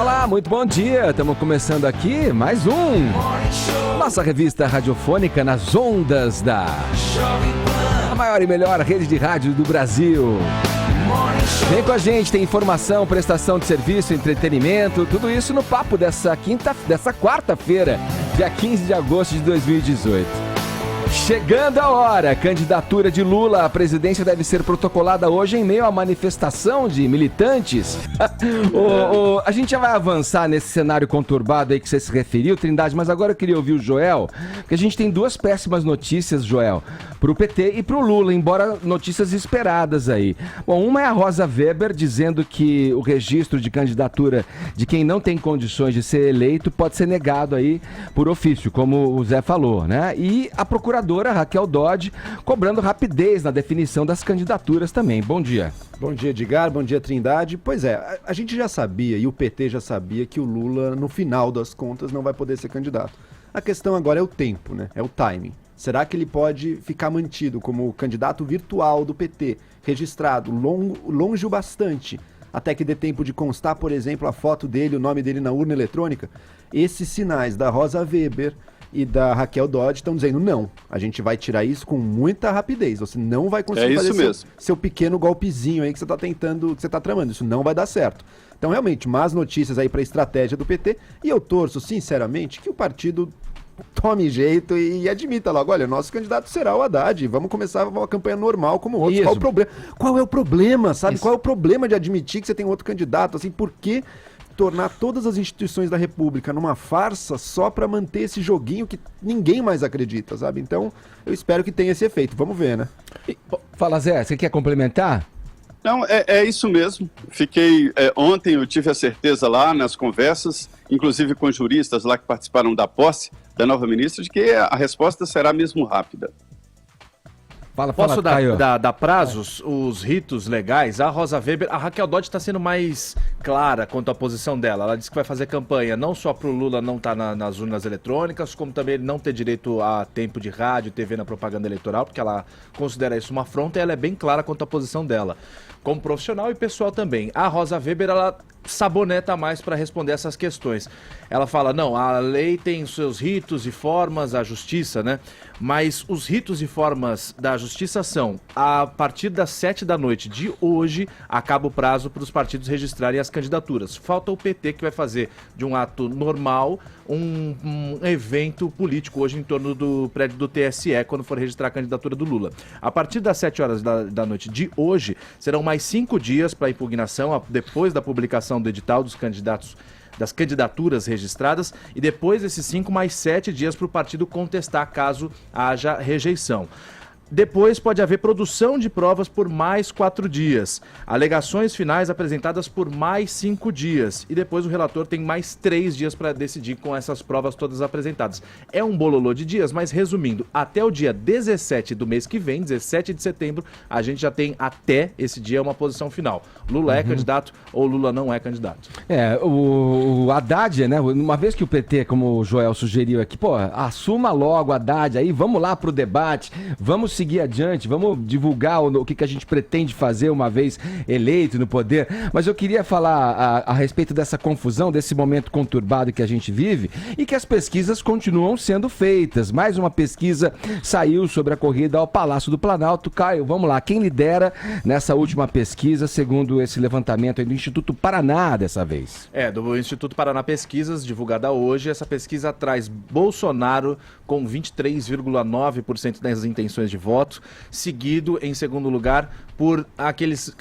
Olá, muito bom dia. Estamos começando aqui mais nossa revista radiofônica nas ondas da a maior e melhor rede de rádio do Brasil. Vem com a gente, tem informação, prestação de serviço, entretenimento, tudo isso no papo dessa quarta-feira, dia 15 de agosto de 2018. Chegando a hora, candidatura de Lula à presidência deve ser protocolada hoje em meio à manifestação de militantes. A gente já vai avançar nesse cenário conturbado aí que você se referiu, Trindade, mas agora eu queria ouvir o Joel, porque a gente tem duas péssimas notícias, Joel, pro PT e pro Lula, embora notícias esperadas aí. Bom, uma é a Rosa Weber dizendo que o registro de candidatura de quem não tem condições de ser eleito pode ser negado aí por ofício, como o Zé falou, né? E a procuradora Raquel Dodge cobrando rapidez na definição das candidaturas também. Bom dia. Bom dia, Edgar. Bom dia, Trindade. Pois é, a gente já sabia e o PT já sabia que o Lula, no final das contas, não vai poder ser candidato. A questão agora é o tempo, né? É o timing. Será que ele pode ficar mantido como candidato virtual do PT, registrado longe o bastante, até que dê tempo de constar, por exemplo, a foto dele, o nome dele na urna eletrônica? Esses sinais da Rosa Weber e da Raquel Dodge estão dizendo não, a gente vai tirar isso com muita rapidez, você não vai conseguir fazer seu pequeno golpezinho aí que você está tentando, que você está tramando, isso não vai dar certo. Então realmente, más notícias aí para a estratégia do PT, e eu torço sinceramente que o partido tome jeito e admita logo, olha, nosso candidato será o Haddad, vamos começar uma campanha normal como outros. Qual é o problema, sabe? Isso. Qual é o problema de admitir que você tem outro candidato, assim, por que tornar todas as instituições da República numa farsa só para manter esse joguinho que ninguém mais acredita, sabe? Então, eu espero que tenha esse efeito. Vamos ver, né? Fala, Zé, você quer complementar? Não, é isso mesmo. Ontem eu tive a certeza lá nas conversas, inclusive com juristas lá que participaram da posse da nova ministra, de que a resposta será mesmo rápida. Posso dar prazos, os ritos legais? A Rosa Weber, a Raquel Dodge está sendo mais clara quanto à posição dela. Ela disse que vai fazer campanha não só para o Lula não estar nas urnas eletrônicas, como também ele não ter direito a tempo de rádio e TV na propaganda eleitoral, porque ela considera isso uma afronta e ela é bem clara quanto à posição dela, como profissional e pessoal também. A Rosa Weber, ela saboneta mais para responder essas questões. Ela fala, não, a lei tem seus ritos e formas, a justiça, né? Mas os ritos e formas da justiça são, a partir das 7 da noite de hoje, acaba o prazo para os partidos registrarem as candidaturas. Falta o PT, que vai fazer de um ato normal um evento político hoje em torno do prédio do TSE, quando for registrar a candidatura do Lula. A partir das 7 horas da noite de hoje, serão mais 5 dias para impugnação, depois da publicação do edital dos candidatos, das candidaturas registradas, e depois desses 5, mais 7 dias para o partido contestar caso haja rejeição. Depois pode haver produção de provas por mais 4 dias, alegações finais apresentadas por mais 5 dias, e depois o relator tem mais 3 dias para decidir com essas provas todas apresentadas. É um bololô de dias, mas resumindo, até o dia 17 do mês que vem, 17 de setembro, a gente já tem até esse dia uma posição final. Lula é candidato ou Lula não é candidato? O Haddad, né, uma vez que o PT, como o Joel sugeriu aqui, assuma logo o Haddad aí, vamos lá pro debate, vamos seguir adiante, vamos divulgar o que a gente pretende fazer uma vez eleito no poder, mas eu queria falar a respeito dessa confusão, desse momento conturbado que a gente vive e que as pesquisas continuam sendo feitas. Mais uma pesquisa saiu sobre a corrida ao Palácio do Planalto. Caio, vamos lá, quem lidera nessa última pesquisa, segundo esse levantamento aí do Instituto Paraná dessa vez? Do Instituto Paraná Pesquisas, divulgada hoje, essa pesquisa traz Bolsonaro com 23,9% das intenções de voto, seguido em segundo lugar por aqueles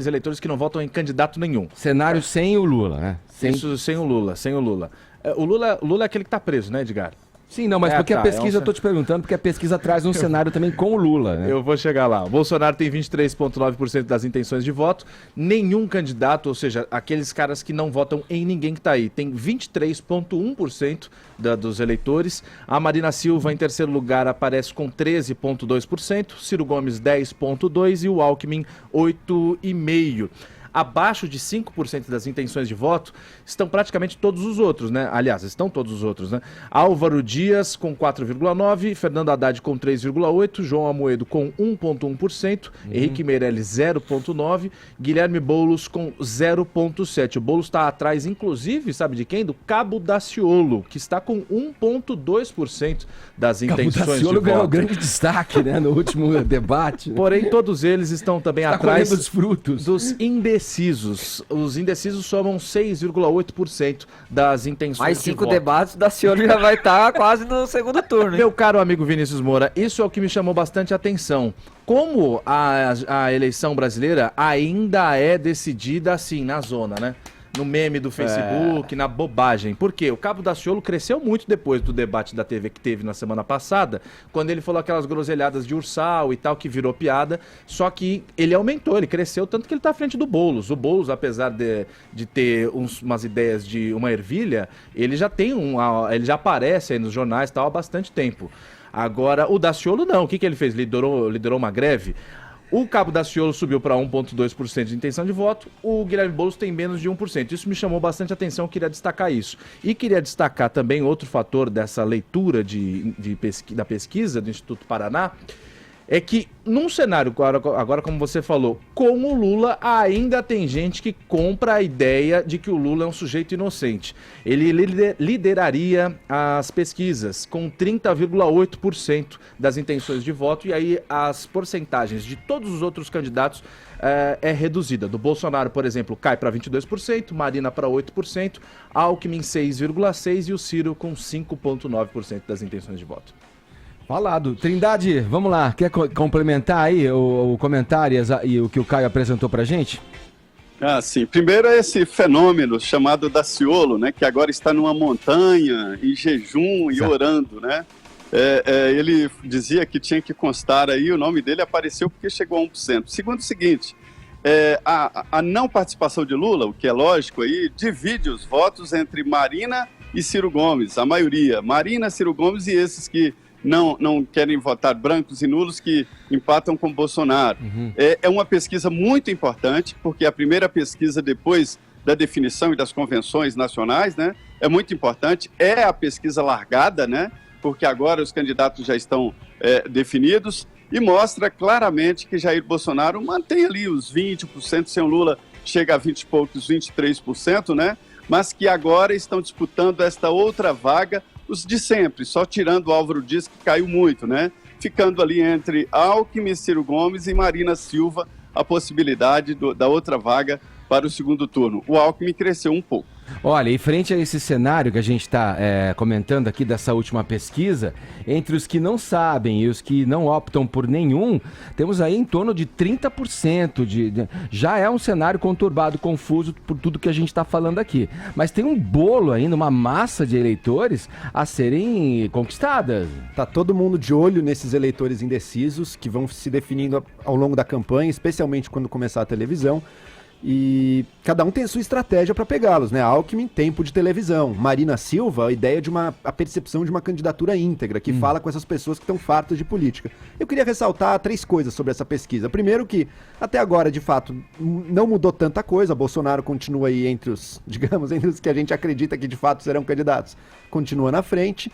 eleitores que não votam em candidato nenhum. Cenário sem o Lula, né? Isso, sem o Lula. O Lula é aquele que está preso, né, Edgar? Sim, não, mas porque a pesquisa, eu tô te perguntando, porque a pesquisa traz um cenário também com o Lula, né? Eu vou chegar lá. O Bolsonaro tem 23,9% das intenções de voto, nenhum candidato, ou seja, aqueles caras que não votam em ninguém que tá aí, tem 23,1% dos eleitores. A Marina Silva, em terceiro lugar, aparece com 13,2%, Ciro Gomes, 10,2% e o Alckmin, 8,5%. Abaixo de 5% das intenções de voto estão praticamente todos os outros, né? Aliás, estão todos os outros, né? Álvaro Dias com 4,9%, Fernando Haddad com 3,8%, João Amoedo com 1,1%, Henrique Meirelles 0,9%, Guilherme Boulos com 0,7%. O Boulos está atrás, inclusive, sabe de quem? Do Cabo Daciolo, que está com 1,2% das intenções de voto. Cabo Daciolo ganhou grande destaque, né, no último debate. Porém, todos eles estão também atrás dos frutos. Dos indecisos. Os indecisos somam 6,8% das intenções mais de voto. 5 debates, o Daciolo já vai estar quase no segundo turno. Hein? Meu caro amigo Vinícius Moura, isso é o que me chamou bastante atenção. Como a eleição brasileira ainda é decidida assim, na zona, né? No meme do Facebook, na bobagem. Por quê? O Cabo Daciolo cresceu muito depois do debate da TV que teve na semana passada, quando ele falou aquelas groselhadas de ursal e tal, que virou piada, só que ele aumentou, ele cresceu, tanto que ele tá à frente do Boulos. O Boulos, apesar de ter umas ideias de uma ervilha, ele já tem ele já aparece aí nos jornais e tal há bastante tempo. Agora, o Daciolo não. O que ele fez? Liderou uma greve? O Cabo Daciolo subiu para 1,2% de intenção de voto, o Guilherme Boulos tem menos de 1%. Isso me chamou bastante atenção, eu queria destacar isso. E queria destacar também outro fator dessa leitura da pesquisa do Instituto Paraná, é que num cenário, agora como você falou, com o Lula ainda tem gente que compra a ideia de que o Lula é um sujeito inocente. Ele lideraria as pesquisas com 30,8% das intenções de voto, e aí as porcentagens de todos os outros candidatos é reduzida. Do Bolsonaro, por exemplo, cai para 22%, Marina para 8%, Alckmin 6,6% e o Ciro com 5,9% das intenções de voto. Falado. Trindade, vamos lá. Quer complementar aí o comentário e o que o Caio apresentou pra gente? Sim. Primeiro é esse fenômeno chamado Daciolo, né? Que agora está numa montanha, em jejum e orando, né? Ele dizia que tinha que constar aí, o nome dele apareceu porque chegou a 1%. Segundo o seguinte, a não participação de Lula, o que é lógico aí, divide os votos entre Marina e Ciro Gomes, a maioria. Marina, Ciro Gomes e esses que não querem votar, brancos e nulos, que empatam com Bolsonaro. É uma pesquisa muito importante, porque a primeira pesquisa depois da definição e das convenções nacionais, né, é muito importante. É a pesquisa largada, né, porque agora os candidatos já estão definidos, e mostra claramente que Jair Bolsonaro mantém ali os 20%, sem o Lula chega a 20 e poucos, 23%, né, mas que agora estão disputando esta outra vaga, os de sempre, só tirando o Álvaro Dias, que caiu muito, né? Ficando ali entre Alckmin, Ciro Gomes e Marina Silva, a possibilidade da outra vaga para o segundo turno. O Alckmin cresceu um pouco. Olha, e frente a esse cenário que a gente está comentando aqui dessa última pesquisa, entre os que não sabem e os que não optam por nenhum, temos aí em torno de 30%. Já é um cenário conturbado, confuso por tudo que a gente está falando aqui. Mas tem um bolo ainda, uma massa de eleitores a serem conquistadas. Tá todo mundo de olho nesses eleitores indecisos que vão se definindo ao longo da campanha, especialmente quando começar a televisão. E cada um tem a sua estratégia para pegá-los, né? Alckmin, tempo de televisão. Marina Silva, a ideia de a percepção de uma candidatura íntegra, que fala com essas pessoas que estão fartas de política. Eu queria ressaltar 3 coisas sobre essa pesquisa. Primeiro que, até agora, de fato, não mudou tanta coisa. Bolsonaro continua aí entre os que a gente acredita que de fato serão candidatos. Continua na frente.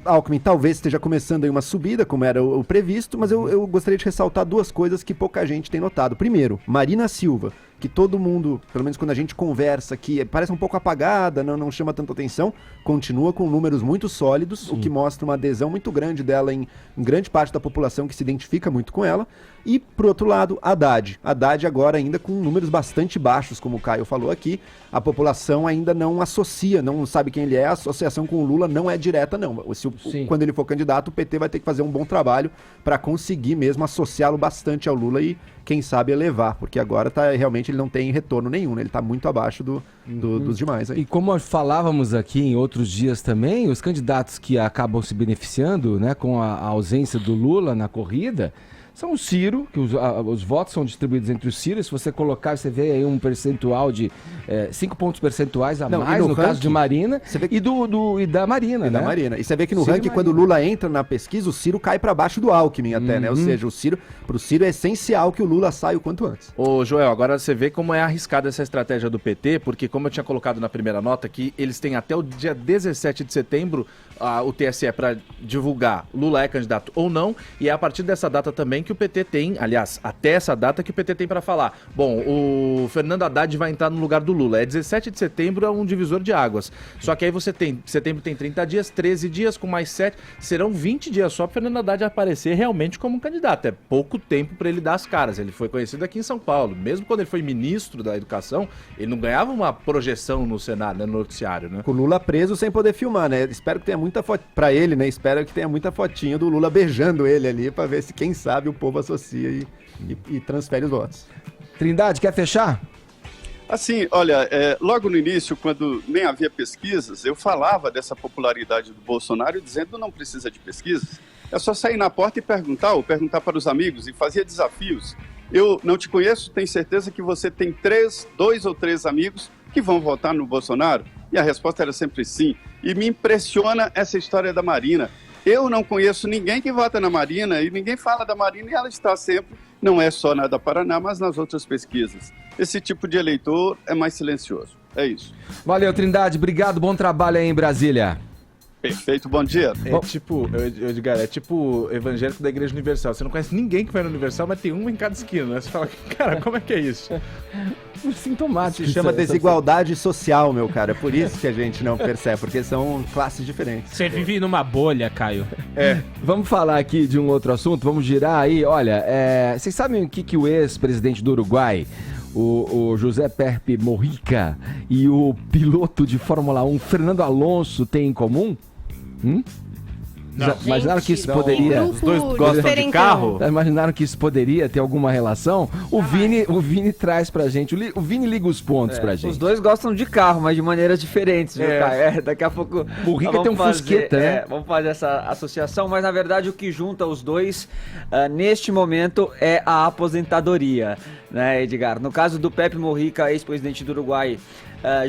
Alckmin talvez esteja começando aí uma subida, como era o previsto, mas eu gostaria de ressaltar 2 coisas que pouca gente tem notado. Primeiro, Marina Silva, que todo mundo, pelo menos quando a gente conversa aqui, parece um pouco apagada, não chama tanta atenção, continua com números muito sólidos, o que mostra uma adesão muito grande dela em grande parte da população que se identifica muito com ela. E, por outro lado, Haddad agora ainda com números bastante baixos, como o Caio falou aqui, a população ainda não associa, não sabe quem ele é, a associação com o Lula não é direta, não. Quando ele for candidato, o PT vai ter que fazer um bom trabalho para conseguir mesmo associá-lo bastante ao Lula e, quem sabe, elevar, porque agora realmente ele não tem retorno nenhum, né? Ele está muito abaixo dos demais. Aí. E como falávamos aqui em outros dias também, os candidatos que acabam se beneficiando, né, com a ausência do Lula na corrida, são o Ciro, que os votos são distribuídos entre o Ciro, e se você colocar, você vê aí um percentual de 5 pontos percentuais a mais, no caso de Marina, e da Marina, né? Da Marina. E você vê que no ranking, quando o Lula entra na pesquisa, o Ciro cai para baixo do Alckmin até, né? Ou seja, pro Ciro é essencial que o Lula saia o quanto antes. Ô, Joel, agora você vê como é arriscada essa estratégia do PT, porque como eu tinha colocado na primeira nota, que eles têm até o dia 17 de setembro o TSE para divulgar Lula é candidato ou não, e é a partir dessa data também que o PT tem, aliás, até essa data que o PT tem para falar. Bom, o Fernando Haddad vai entrar no lugar do Lula. 17 de setembro é um divisor de águas. Só que aí setembro tem 30 dias, 13 dias com mais 7, serão 20 dias só para Fernando Haddad aparecer realmente como um candidato. É pouco tempo para ele dar as caras. Ele foi conhecido aqui em São Paulo. Mesmo quando ele foi ministro da Educação, ele não ganhava uma projeção no cenário, né, no noticiário, né? Com o Lula preso sem poder filmar, né? Espero que tenha muita foto pra ele, né? Espero que tenha muita fotinha do Lula beijando ele ali pra ver se, quem sabe, o povo associa e transfere os votos. Trindade, quer fechar? Assim, olha, logo no início, quando nem havia pesquisas, eu falava dessa popularidade do Bolsonaro dizendo não precisa de pesquisas, é só sair na porta e perguntar, ou perguntar para os amigos, e fazia desafios. Eu não te conheço, tenho certeza que você tem 2 ou 3 amigos que vão votar no Bolsonaro? E a resposta era sempre sim. E me impressiona essa história da Marina. Eu não conheço ninguém que vota na Marina e ninguém fala da Marina e ela está sempre, não é só na da Paraná, mas nas outras pesquisas. Esse tipo de eleitor é mais silencioso. É isso. Valeu, Trindade. Obrigado. Bom trabalho aí em Brasília. Perfeito, bom dia. É tipo evangélico da Igreja Universal. Você não conhece ninguém que vai no Universal, mas tem um em cada esquina, né? Você fala, cara, como é que é isso? Sintomático. Se chama desigualdade social, meu cara. É por isso que a gente não percebe, porque são classes diferentes. Você vive numa bolha, Caio. Vamos falar aqui de um outro assunto, vamos girar aí. Olha, vocês sabem o que o ex-presidente do Uruguai, o José Perpe Mujica, e o piloto de Fórmula 1, Fernando Alonso, têm em comum? Imaginaram que isso poderia... Os dois gostam de carro? Imaginaram que isso poderia ter alguma relação? O Vini traz pra gente. O Vini liga os pontos pra gente. Os dois gostam de carro, mas de maneiras diferentes, viu, Caio? Daqui a pouco... O Rica tem um Fusqueta, né? Vamos fazer essa associação, mas na verdade o que junta os dois neste momento é a aposentadoria, né, Edgar? No caso do Pepe Mujica, ex-presidente do Uruguai,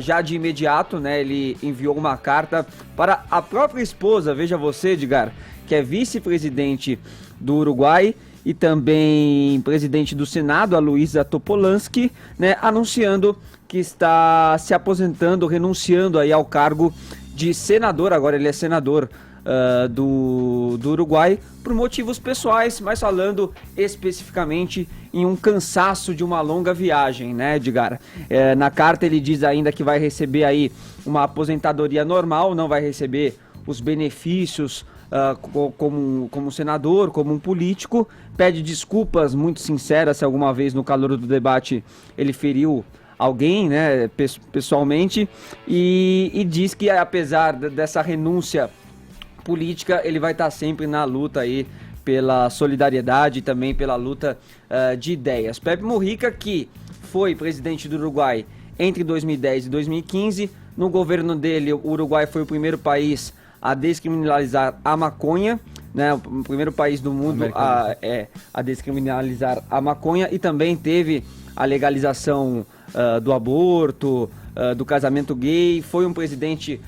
já de imediato, né, ele enviou uma carta para a própria esposa, veja você, Edgar, que é vice-presidente do Uruguai e também presidente do Senado, a Luísa Topolansky, né, anunciando que está se aposentando, renunciando aí ao cargo de senador, agora ele é senador do Uruguai, por motivos pessoais, mas falando especificamente em um cansaço de uma longa viagem, né, Edgar? Na carta ele diz ainda que vai receber aí uma aposentadoria normal, não vai receber os benefícios como senador, como um político, pede desculpas muito sinceras se alguma vez no calor do debate ele feriu alguém, né, pessoalmente, e diz que apesar dessa renúncia política, ele vai estar sempre na luta aí pela solidariedade e também pela luta de ideias. Pepe Mujica, que foi presidente do Uruguai entre 2010 e 2015, no governo dele, o Uruguai foi o primeiro país a descriminalizar a maconha, né, o primeiro país do mundo a descriminalizar a maconha, e também teve a legalização do aborto, do casamento gay. Foi um presidente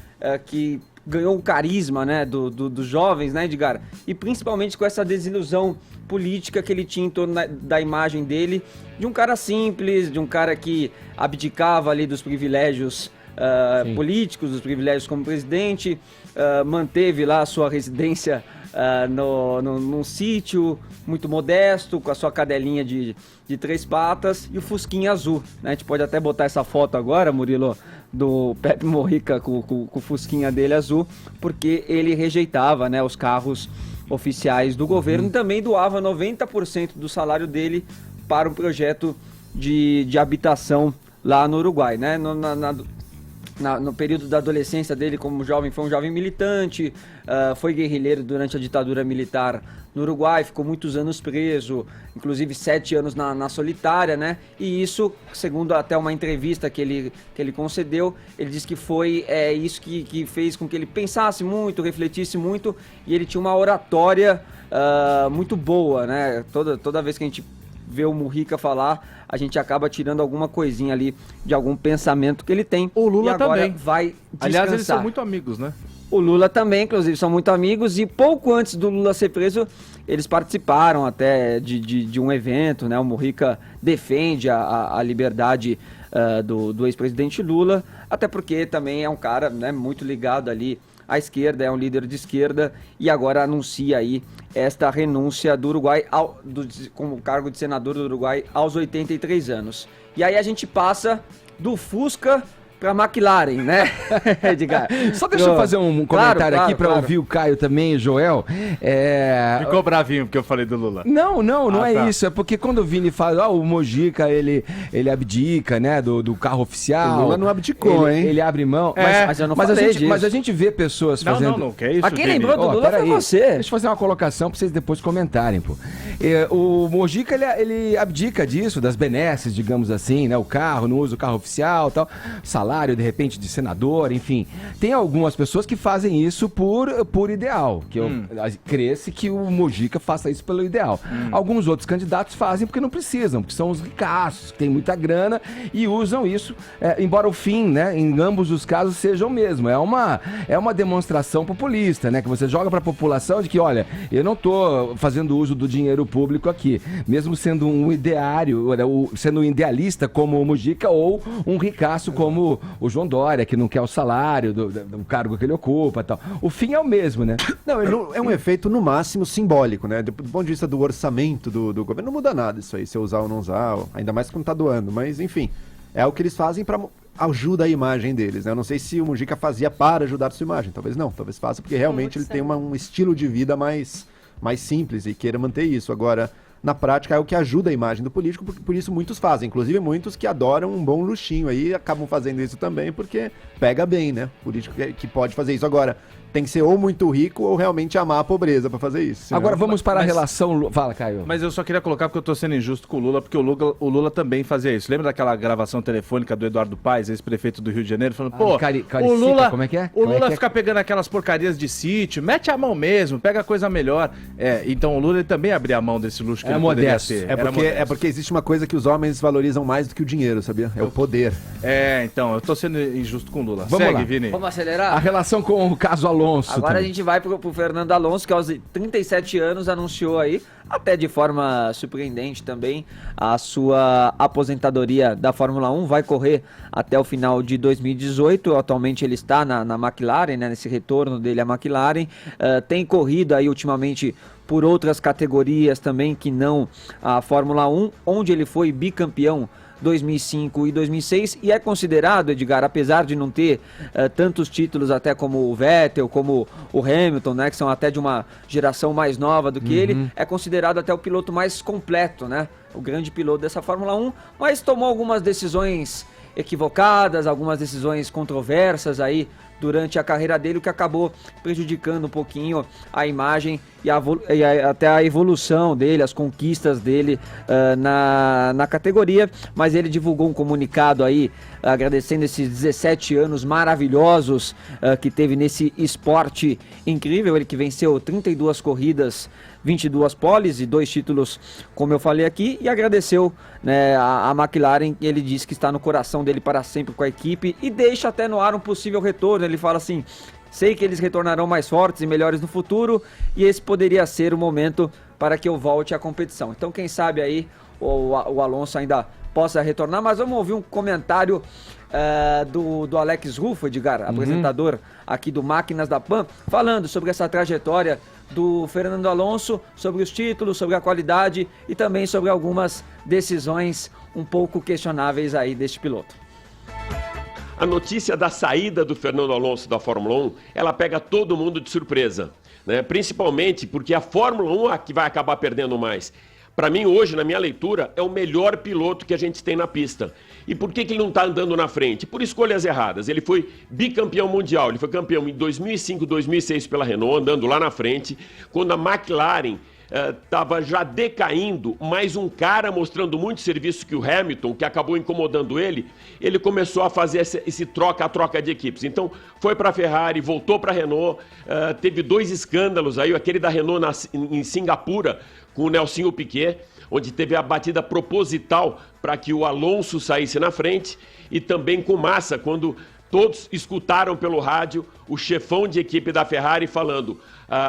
que ganhou o carisma, né, dos jovens, né, Edgar? E principalmente com essa desilusão política que ele tinha em torno da imagem dele, de um cara simples, de um cara que abdicava ali dos privilégios políticos, dos privilégios como presidente, manteve lá a sua residência num sítio muito modesto, com a sua cadelinha de 3 patas e o fusquinha azul, né? A gente pode até botar essa foto agora, Murilo, do Pepe Mujica com o fusquinha dele azul, porque ele rejeitava, né, os carros oficiais do governo e também doava 90% do salário dele para um projeto de habitação lá no Uruguai, né? no período da adolescência dele como jovem, foi um jovem militante, foi guerrilheiro durante a ditadura militar no Uruguai, ficou muitos anos preso, inclusive 7 anos na solitária, né? E isso, segundo até uma entrevista que ele concedeu, ele disse que foi isso que fez com que ele pensasse muito, refletisse muito, e ele tinha uma oratória muito boa, né? Toda vez que a gente vê o Mujica falar, a gente acaba tirando alguma coisinha ali de algum pensamento que ele tem. O Lula e agora também. Vai descansar. Aliás, eles são muito amigos, né? O Lula também, inclusive, são muito amigos, e pouco antes do Lula ser preso, eles participaram até de um evento, né? O Mujica defende a liberdade do ex-presidente Lula, até porque também é um cara, né, muito ligado ali à esquerda, é um líder de esquerda, e agora anuncia aí esta renúncia do Uruguai como cargo de senador do Uruguai aos 83 anos. E aí a gente passa do Fusca pra McLaren, né, Edgar? Só deixa eu fazer um comentário aqui para ouvir o Caio também, Joel. Ficou bravinho porque eu falei do Lula. Não é tá. isso. É porque quando o Vini fala, o Mujica, ele abdica, né, do carro oficial. O Lula não abdicou, hein? Ele abre mão. Mas eu não falei disso. Mas a gente vê pessoas fazendo... Não, que é isso, A quem Vini? lembrou do Lula foi você. Deixa eu fazer uma colocação para vocês depois comentarem, pô. O Mujica, ele abdica disso, das benesses, digamos assim, né? O carro, não usa o carro oficial, tal, salário, de repente, de senador, enfim. Tem algumas pessoas que fazem isso por ideal, que cresce que o Mujica faça isso pelo ideal. Alguns outros candidatos fazem porque não precisam, porque são os ricaços, que têm muita grana e usam isso, embora o fim, né, em ambos os casos seja o mesmo. É uma demonstração populista, né, que você joga para a população de que, olha, eu não estou fazendo uso do dinheiro público aqui, mesmo sendo um ideário, sendo um idealista como o Mujica ou um ricaço como o João Dória, que não quer o salário do cargo que ele ocupa e tal. O fim é o mesmo, né? Não, é um efeito no máximo simbólico, né? Do ponto de vista do orçamento do governo, não muda nada isso aí, se eu usar ou não usar, ainda mais quando tá doando, mas enfim, é o que eles fazem para ajuda a imagem deles, né? Eu não sei se o Mujica fazia para ajudar a sua imagem, talvez não, talvez faça porque realmente ele tem um estilo de vida mais simples e queira manter isso. Agora, na prática é o que ajuda a imagem do político, por isso muitos fazem, inclusive muitos que adoram um bom luxinho aí acabam fazendo isso também porque pega bem, né? Político que pode fazer isso. Agora, tem que ser ou muito rico ou realmente amar a pobreza pra fazer isso. Senão... Agora vamos para a relação... Fala, Caio. Mas eu só queria colocar porque eu tô sendo injusto com o Lula, porque o Lula também fazia isso. Lembra daquela gravação telefônica do Eduardo Paes, ex-prefeito do Rio de Janeiro, falando, o Lula, como é que é? O Lula fica pegando aquelas porcarias de sítio, mete a mão mesmo, pega a coisa melhor. Então o Lula ele também abria a mão desse luxo que ele poderia ter. É porque existe uma coisa que os homens valorizam mais do que o dinheiro, sabia? É o poder. Então, eu tô sendo injusto com o Lula. Vamos Segue, lá. Vini. Vamos acelerar? A relação com o caso Alonso. Agora também. a gente vai pro Fernando Alonso, que aos 37 anos anunciou aí, até de forma surpreendente também, a sua aposentadoria da Fórmula 1. Vai correr até o final de 2018. Atualmente ele está na McLaren, né, nesse retorno dele à McLaren. Tem corrido aí ultimamente por outras categorias também que não a Fórmula 1, onde ele foi bicampeão 2005 e 2006 e é considerado, Edgar, apesar de não ter tantos títulos até como o Vettel, como o Hamilton, né, que são até de uma geração mais nova do que ele, é considerado até o piloto mais completo, né, o grande piloto dessa Fórmula 1, mas tomou algumas decisões equivocadas, algumas decisões controversas aí durante a carreira dele, o que acabou prejudicando um pouquinho a imagem e até a evolução dele, as conquistas dele na categoria, mas ele divulgou um comunicado aí agradecendo esses 17 anos maravilhosos que teve nesse esporte incrível, ele que venceu 32 corridas, 22 poles e 2 títulos, como eu falei aqui, e agradeceu, né, a McLaren. Ele disse que está no coração dele para sempre com a equipe e deixa até no ar um possível retorno. Ele fala assim, sei que eles retornarão mais fortes e melhores no futuro e esse poderia ser o momento para que eu volte à competição. Então quem sabe aí o Alonso ainda possa retornar, mas vamos ouvir um comentário do Alex Ruffo, Edgar, apresentador aqui do Máquinas da Pan, falando sobre essa trajetória do Fernando Alonso, sobre os títulos, sobre a qualidade e também sobre algumas decisões um pouco questionáveis aí deste piloto. A notícia da saída do Fernando Alonso da Fórmula 1, ela pega todo mundo de surpresa, né? Principalmente porque a Fórmula 1 é que vai acabar perdendo mais. Para mim, hoje, na minha leitura, é o melhor piloto que a gente tem na pista. E por que ele não está andando na frente? Por escolhas erradas. Ele foi bicampeão mundial, ele foi campeão em 2005, 2006 pela Renault, andando lá na frente, quando a McLaren estava já decaindo, mais um cara mostrando muito serviço que o Hamilton, que acabou incomodando ele começou a fazer esse troca de equipes. Então, foi para a Ferrari, voltou para a Renault, teve 2 escândalos aí, aquele da Renault em Singapura, com o Nelsinho Piquet, onde teve a batida proposital para que o Alonso saísse na frente, e também com Massa, quando todos escutaram pelo rádio o chefão de equipe da Ferrari falando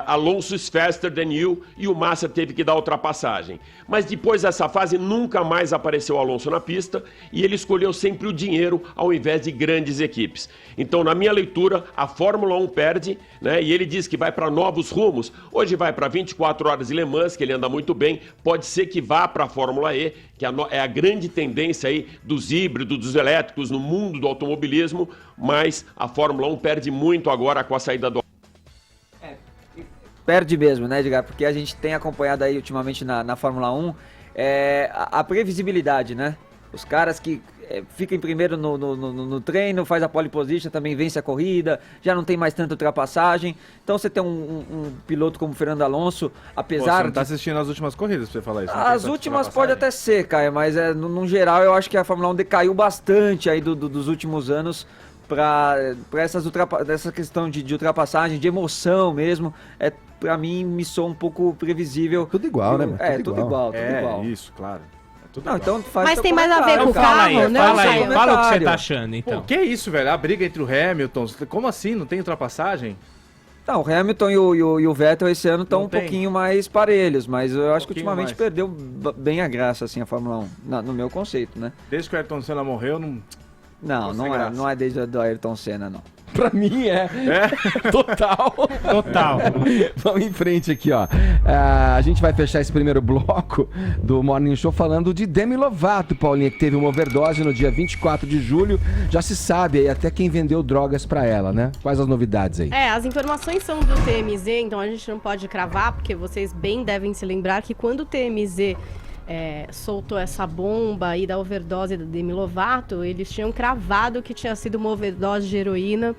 Alonso is faster than you, e o Massa teve que dar ultrapassagem. Mas depois dessa fase nunca mais apareceu o Alonso na pista, e ele escolheu sempre o dinheiro ao invés de grandes equipes. Então, na minha leitura, a Fórmula 1 perde, né? E ele diz que vai para novos rumos. Hoje vai para 24 horas de Le Mans, que ele anda muito bem. Pode ser que vá para a Fórmula E, que é a grande tendência aí dos híbridos, dos elétricos no mundo do automobilismo, mas a Fórmula 1 perde muito agora com a saída do... Perde mesmo, né, Edgar? Porque a gente tem acompanhado aí ultimamente na Fórmula 1 a previsibilidade, né? Os caras que ficam em primeiro no treino, faz a pole position, também vence a corrida, já não tem mais tanta ultrapassagem. Então você tem um piloto como o Fernando Alonso, apesar você não tá assistindo as últimas corridas pra você falar isso? As últimas pode até ser, Caio, mas no geral eu acho que a Fórmula 1 decaiu bastante aí dos últimos anos para essa questão de ultrapassagem, de emoção mesmo. Pra mim me soa um pouco previsível. Tudo igual, né? Tudo igual. Isso, claro. Não, então faz mas tem mais a ver com o fala carro, aí, né? Fala o que você tá achando, então. Pô, que isso, velho? A briga entre o Hamilton, como assim? Não tem ultrapassagem? Não, o Hamilton e o Vettel esse ano estão um pouquinho mais parelhos, mas eu acho que ultimamente perdeu bem a graça, assim, a Fórmula 1, no meu conceito, né? Desde que o Ayrton Senna morreu, não é desde o Ayrton Senna, não. Pra mim total. Vamos em frente aqui, ó. A gente vai fechar esse primeiro bloco do Morning Show falando de Demi Lovato, Paulinha, que teve uma overdose no dia 24 de julho. Já se sabe aí até quem vendeu drogas pra ela, né? Quais as novidades aí? As informações são do TMZ, então a gente não pode cravar, porque vocês bem devem se lembrar que quando o TMZ soltou essa bomba aí da overdose da Demi Lovato, eles tinham cravado que tinha sido uma overdose de heroína,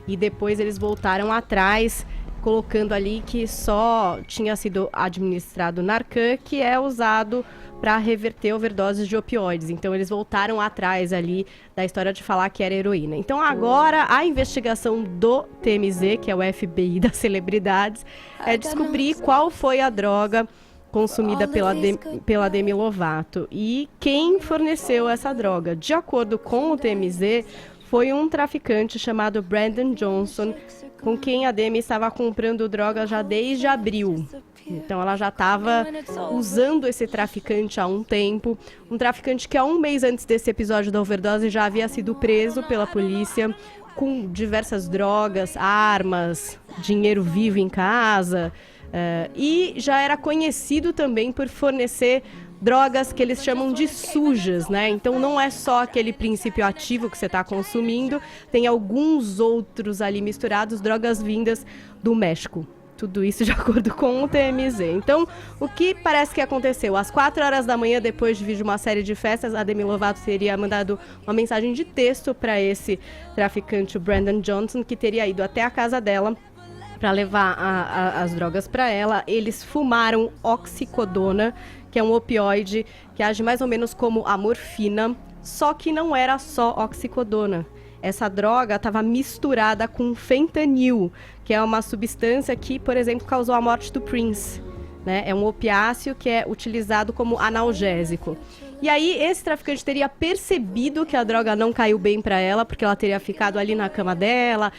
e depois eles voltaram atrás, colocando ali que só tinha sido administrado Narcan, que é usado para reverter overdoses de opioides. Então eles voltaram atrás ali da história de falar que era heroína. Então agora a investigação do TMZ, que é o FBI das celebridades, é descobrir qual foi a droga consumida pela Demi Lovato e quem forneceu essa droga. De acordo com o TMZ, foi um traficante chamado Brandon Johnson, com quem a Demi estava comprando droga já desde abril. Então ela já estava usando esse traficante há um tempo. Um traficante que há um mês antes desse episódio da overdose já havia sido preso pela polícia com diversas drogas, armas, dinheiro vivo em casa. E já era conhecido também por fornecer drogas que eles chamam de sujas, né? Então não é só aquele princípio ativo que você está consumindo, tem alguns outros ali misturados, drogas vindas do México. Tudo isso de acordo com o TMZ. Então, o que parece que aconteceu? Às 4 horas da manhã, depois de vir de uma série de festas, a Demi Lovato teria mandado uma mensagem de texto para esse traficante, o Brandon Johnson, que teria ido até a casa dela para levar as drogas para ela. Eles fumaram oxicodona, que é um opioide que age mais ou menos como a morfina, só que não era só oxicodona. Essa droga estava misturada com fentanil, que é uma substância que, por exemplo, causou a morte do Prince, né? É um opiáceo que é utilizado como analgésico. E aí, esse traficante teria percebido que a droga não caiu bem para ela, porque ela teria ficado ali na cama dela,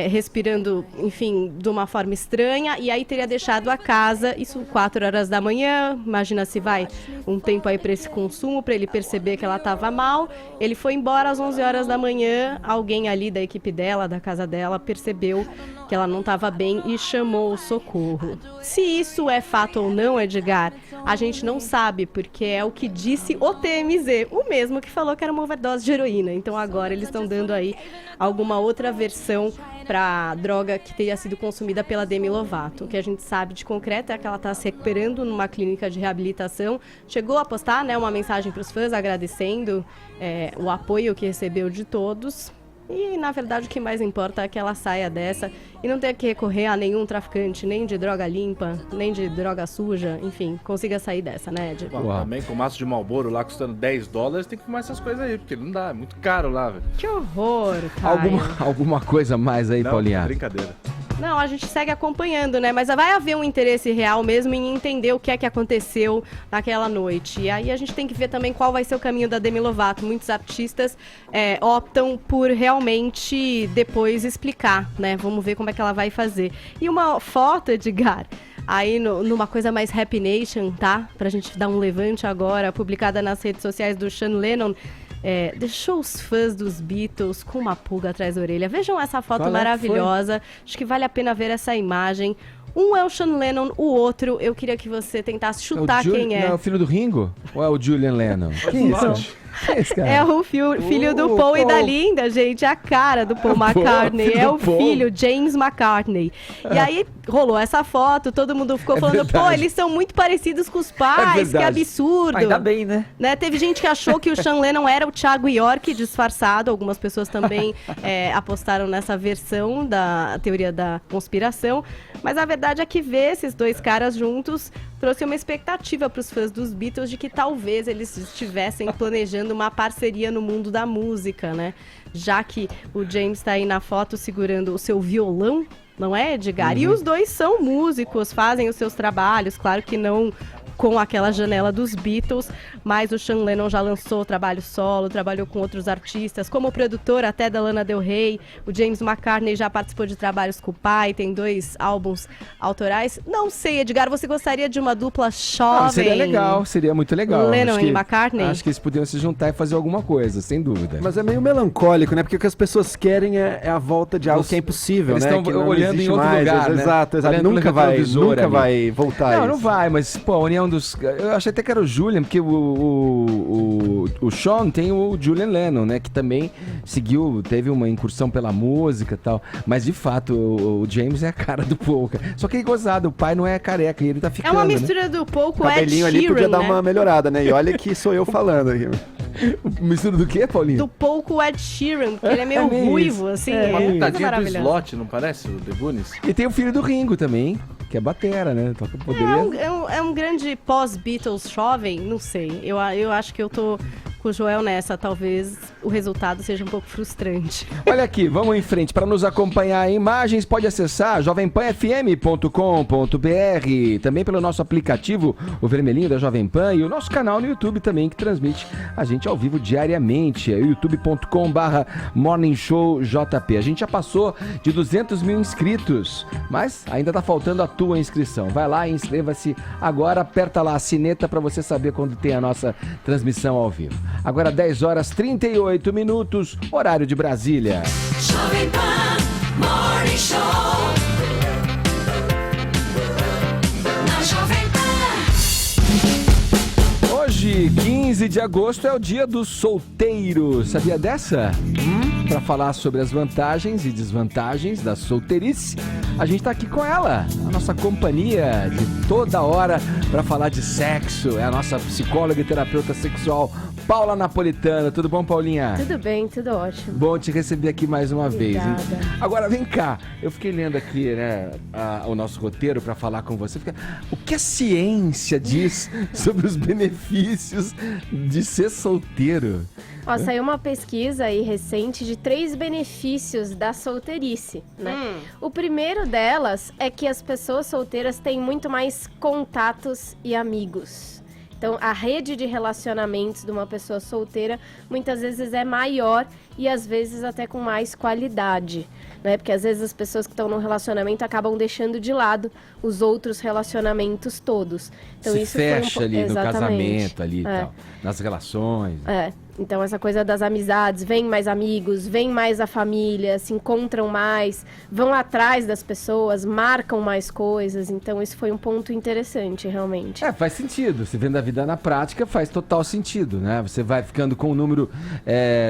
respirando, enfim, de uma forma estranha, e aí teria deixado a casa, isso 4 horas da manhã, imagina se vai um tempo aí para esse consumo, para ele perceber que ela estava mal. Ele foi embora às 11 horas da manhã, alguém ali da equipe dela, da casa dela, percebeu que ela não estava bem e chamou o socorro. Se isso é fato ou não, Edgar, a gente não sabe, porque é o que disse o TMZ, o mesmo que falou que era uma overdose de heroína. Então agora eles estão dando aí alguma outra versão para droga que teria sido consumida pela Demi Lovato. O que a gente sabe de concreto é que ela está se recuperando numa clínica de reabilitação. Chegou a postar, né, uma mensagem para os fãs agradecendo o apoio que recebeu de todos. E, na verdade, o que mais importa é que ela saia dessa e não tenha que recorrer a nenhum traficante, nem de droga limpa, nem de droga suja, enfim, consiga sair dessa, né, Ed? Bom, também com o maço de Marlboro lá custando $10, tem que fumar essas coisas aí, porque não dá, é muito caro lá, velho. Que horror, cara. Alguma coisa mais aí, não, Paulinha? Brincadeira. Não, a gente segue acompanhando, né? Mas vai haver um interesse real mesmo em entender o que é que aconteceu naquela noite. E aí a gente tem que ver também qual vai ser o caminho da Demi Lovato. Muitos artistas optam por realmente depois explicar, né? Vamos ver como é que ela vai fazer. E uma foto, Edgar, aí numa coisa mais Happy Nation, tá? Pra gente dar um levante agora, publicada nas redes sociais do Sean Lennon. Deixou os fãs dos Beatles com uma pulga atrás da orelha. Vejam essa foto maravilhosa. Acho que vale a pena ver essa imagem. Um é o Sean Lennon, o outro, eu queria que você tentasse chutar quem é. Não, é o filho do Ringo? Ou é o Julian Lennon? Quem é isso? É o filho do Paul e da Linda, gente. A cara do Paul McCartney. É o filho, James McCartney. E aí rolou essa foto, todo mundo ficou falando, verdade. pô, eles são muito parecidos com os pais, que absurdo. Ainda bem, né? Teve gente que achou que o Sean Lennon era o Thiago York disfarçado. Algumas pessoas também apostaram nessa versão da teoria da conspiração. Mas a verdade é que ver esses dois caras juntos trouxe uma expectativa para os fãs dos Beatles de que talvez eles estivessem planejando uma parceria no mundo da música, né? Já que o James está aí na foto segurando o seu violão, não é, Edgar? Uhum. E os dois são músicos, fazem os seus trabalhos, claro que não com aquela janela dos Beatles, mas o Sean Lennon já lançou trabalho solo, trabalhou com outros artistas, como produtor até da Lana Del Rey. O James McCartney já participou de trabalhos com o pai, tem 2 álbuns autorais. Não sei, Edgar, você gostaria de uma dupla jovem? Seria legal, seria muito legal. Lennon e McCartney? Acho que eles podiam se juntar e fazer alguma coisa, sem dúvida. Mas é meio melancólico, né? Porque o que as pessoas querem é a volta de algo que é impossível, eles né? Eles estão olhando em outro lugar, né? Exato. Nunca vai voltar Não vai, mas, pô, a união dos... Eu achei até que era o Julian, porque o Sean tem o Julian Lennon, né? Que também teve uma incursão pela música e tal. Mas, de fato, o James é a cara do Paul. Só que é gozado, o pai não é careca e ele tá ficando, é uma mistura do Paul com o Ed cabelinho Sheeran, ali podia dar né? uma melhorada, né? E olha que sou eu falando aqui. Mistura do quê, Paulinho? Do Paul com o Ed Sheeran, porque ele é meio ruivo, assim. Uma coisa pitadinha do maravilhosa. slot, não parece, o The Goonies? E tem o filho do Ringo também, que é batera, né? É um grande pós-Beatles jovem, não sei. Eu acho que eu tô com o Joel nessa. Talvez o resultado seja um pouco frustrante. Olha aqui, vamos em frente. Para nos acompanhar em imagens, pode acessar jovempanfm.com.br, também pelo nosso aplicativo, o vermelhinho da Jovem Pan, e o nosso canal no YouTube também, que transmite a gente ao vivo diariamente, é youtube.com/morningshowjp. A gente já passou de 200 mil inscritos, mas ainda tá faltando a tua inscrição. Vai lá e inscreva-se agora, aperta lá a sineta para você saber quando tem a nossa transmissão ao vivo. Agora 10h38, horário de Brasília. Jovem Pan Morning Show. Na Jovem Pan. Hoje, 15 de agosto, é o dia do solteiro. Sabia dessa? Para falar sobre as vantagens e desvantagens da solteirice, a gente tá aqui com ela, a nossa companhia de toda hora para falar de sexo. É a nossa psicóloga e terapeuta sexual, Paula Napolitano. Tudo bom, Paulinha? Tudo bem, tudo ótimo. Bom te receber aqui mais uma Obrigada. vez. Hein? Agora, vem cá. Eu fiquei lendo aqui, né, o nosso roteiro para falar com você. O que a ciência diz sobre os benefícios de ser solteiro? Ó, saiu uma pesquisa aí recente de 3 benefícios da solteirice, né? O primeiro delas é que as pessoas solteiras têm muito mais contatos e amigos. Então, a rede de relacionamentos de uma pessoa solteira muitas vezes é maior e às vezes até com mais qualidade, né? Porque às vezes as pessoas que estão no relacionamento acabam deixando de lado os outros relacionamentos todos. Então, se isso fecha foi ali no casamento ali e tal, nas relações. Então, essa coisa das amizades, vem mais amigos, vem mais a família, se encontram mais, vão atrás das pessoas, marcam mais coisas. Então, isso foi um ponto interessante, realmente. Faz sentido. Se vendo a vida na prática, faz total sentido, né? Você vai ficando com um número,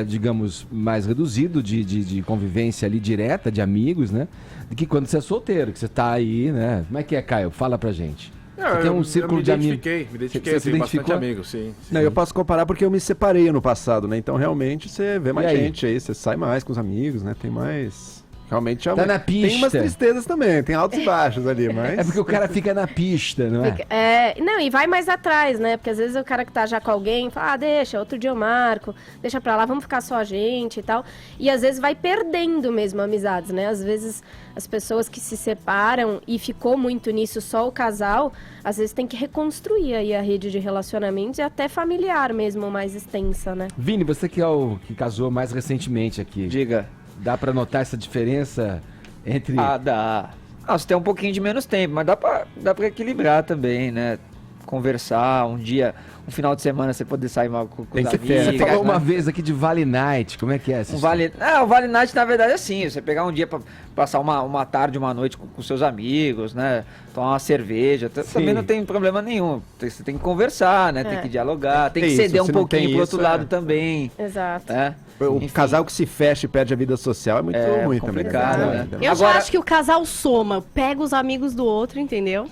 digamos, mais reduzido de convivência ali direta, de amigos, né? Do que quando você é solteiro, que você tá aí, né? Como é que é, Caio? Fala pra gente. Você tem um círculo de amigos. Me identifiquei, tenho bastante amigos, sim. Não, eu posso comparar porque eu me separei ano passado, né? Então, realmente, você vê mais gente aí, você sai mais com os amigos, né? Tem mais... Realmente tá na pista. Tem umas tristezas também, tem altos e baixos ali, mas... É porque o cara fica na pista, não é? Não, e vai mais atrás, né? Porque às vezes o cara que tá já com alguém fala, deixa, outro dia eu marco, deixa pra lá, vamos ficar só a gente e tal. E às vezes vai perdendo mesmo amizades, né? Às vezes as pessoas que se separam e ficou muito nisso só o casal, às vezes tem que reconstruir aí a rede de relacionamentos e até familiar mesmo, mais extensa, né? Vini, você que é o que casou mais recentemente aqui. Diga. Dá pra notar essa diferença entre... Dá. Você tem um pouquinho de menos tempo, mas dá pra equilibrar também, né? Conversar um dia, um final de semana você poder sair com os amigos. Você falou uma vez aqui de Vale Night, como é que é essa história? O Vale Night na verdade é assim, você pegar um dia pra passar uma tarde, uma noite com seus amigos, né? Tomar uma cerveja, também não tem problema nenhum. Você tem que conversar, né? Tem que dialogar, tem que ceder um pouquinho pro outro lado também. Exato. O casal que se fecha e perde a vida social é muito ruim complicado, também. né? Eu já acho que o casal soma, pega os amigos do outro, entendeu?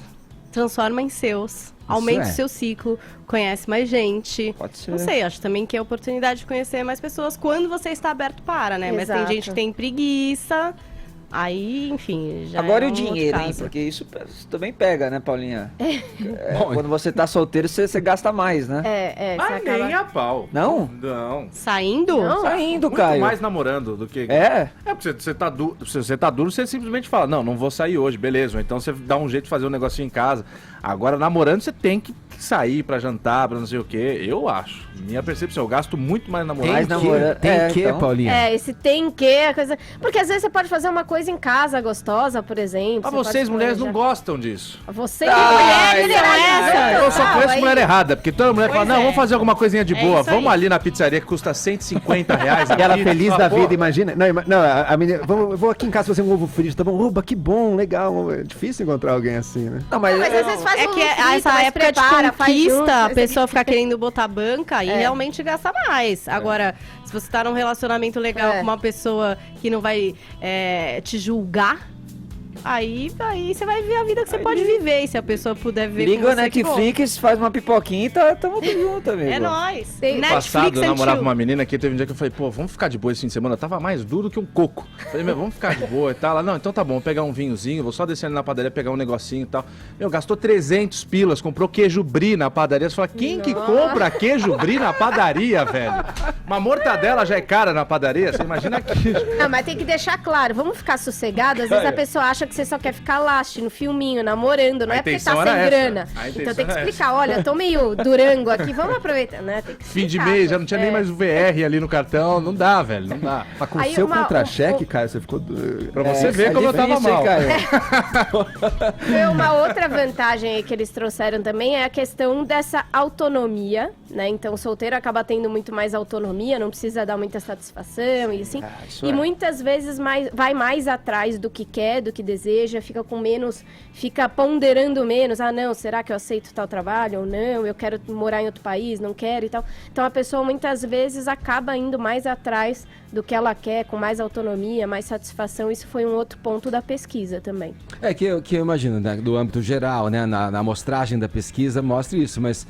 Transforma em seus. Aumenta o seu ciclo, conhece mais gente. Pode ser. Não sei, acho também que é a oportunidade de conhecer mais pessoas quando você está aberto para, né? Mas tem gente que tem preguiça, aí, enfim, já agora é o dinheiro, hein? Porque isso também pega, né, Paulinha? Quando você tá solteiro, você gasta mais, né? Mas nem a pau. Não? Não. Saindo? Saindo, Muito Caio. mais namorando do que... Porque você tá duro, se você tá duro, você simplesmente fala, não vou sair hoje, beleza. Ou então você dá um jeito de fazer um negocinho em casa. Agora, namorando, você tem que sair pra jantar, pra não sei o quê. Eu acho. Minha percepção, eu gasto muito mais namorando. Tem que, então... Paulinha? Esse tem que, a coisa... Porque às vezes você pode fazer uma coisa em casa gostosa, por exemplo. Mas vocês, mulheres, não gostam disso. Você mulher, eu só conheço mulher errada, porque toda mulher fala, vamos fazer alguma coisinha de boa, vamos ali na pizzaria que custa R$150. E ela feliz da vida, imagina. Não, a menina, vou aqui em casa fazer um ovo frito, tá bom? Oba, que bom, legal. É difícil encontrar alguém assim, né? Não, mas às vezes faz que essa época de conquista, a pessoa ficar querendo botar banca e realmente gasta mais. Agora, se você tá num relacionamento legal com uma pessoa que não vai te julgar, aí você vai viver a vida que você pode viver. E se a pessoa puder viver liga com você, Netflix, faz uma pipoquinha e tamo junto, amigo. É nóis. No passado, eu namorava uma menina que teve um dia que eu falei, vamos ficar de boa esse fim de semana. Tava mais duro que um coco. Falei, vamos ficar de boa e tal. Ela, não, então tá bom, vou pegar um vinhozinho, vou só descer ali na padaria, pegar um negocinho e tal. Gastou 300 pilas, comprou queijo brie na padaria. Você fala, quem que compra queijo brie na padaria, velho? Uma mortadela já é cara na padaria, você imagina queijo. Não, mas tem que deixar claro, vamos ficar sossegados. Às vezes a pessoa acha que você só quer ficar lá assistindo filminho, namorando, não é porque tá sem grana. Então tem que explicar, olha, eu tô meio durango aqui, vamos aproveitar, né? Tem que fim de mês, já não tinha nem mais o VR ali no cartão, não dá, velho, não dá. Mas com o seu contra-cheque, Caio, você ficou... Pra você ver como eu tava mal. Uma outra vantagem aí que eles trouxeram também é a questão dessa autonomia, né? Então o solteiro acaba tendo muito mais autonomia, não precisa dar muita satisfação e assim. Muitas vezes vai mais atrás do que quer, do que deseja, fica com menos, fica ponderando menos. Não, será que eu aceito tal trabalho ou não? Eu quero morar em outro país, não quero e tal. Então a pessoa muitas vezes acaba indo mais atrás do que ela quer, com mais autonomia, mais satisfação. Isso foi um outro ponto da pesquisa também. Que eu imagino, né, do âmbito geral, né, na amostragem da pesquisa mostra isso, mas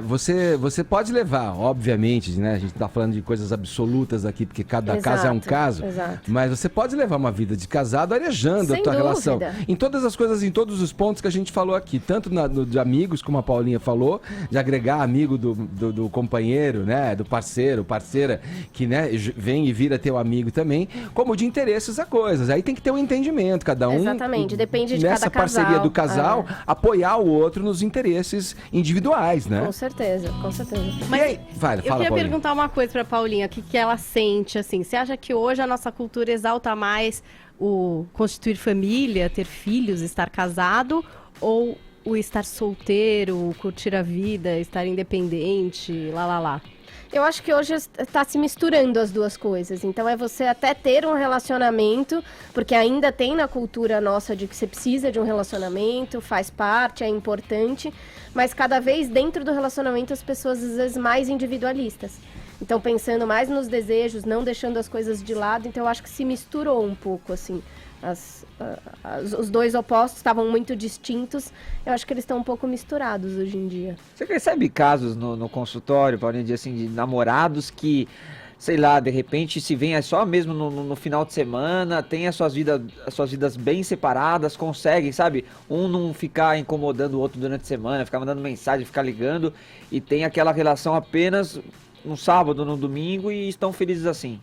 você pode levar, obviamente, né, a gente está falando de coisas absolutas aqui, porque cada caso é um caso, mas você pode levar uma vida de casado arejando a tua relação. Em todas as coisas, em todos os pontos que a gente falou aqui, tanto de amigos, como a Paulinha falou, de agregar amigo do companheiro, né, do parceiro, parceira, que, né, vem e vira teu amigo também, como de interesses a coisas. Aí tem que ter um entendimento, cada um... Exatamente, depende de cada nessa casal. parceria do casal, apoiar o outro nos interesses individuais, né? Com certeza, com certeza. Mas aí, fala, eu queria Paulinha. perguntar uma coisa pra Paulinha, o que ela sente, assim? Você acha que hoje a nossa cultura exalta mais o constituir família, ter filhos, estar casado, ou o estar solteiro, curtir a vida, estar independente, lá? Eu acho que hoje está se misturando as duas coisas. Então é você até ter um relacionamento, porque ainda tem na cultura nossa de que você precisa de um relacionamento, faz parte, é importante, mas cada vez dentro do relacionamento as pessoas às vezes mais individualistas. Então pensando mais nos desejos, não deixando as coisas de lado, então eu acho que se misturou um pouco, assim. Os dois opostos estavam muito distintos, eu acho que eles estão um pouco misturados hoje em dia. Você recebe casos no consultório, Paulinho, de, assim, de namorados que, sei lá, de repente se veem só mesmo no final de semana, tem as suas vidas bem separadas, conseguem, sabe? Um não ficar incomodando o outro durante a semana, ficar mandando mensagem, ficar ligando, e tem aquela relação apenas no sábado, no domingo, e estão felizes assim.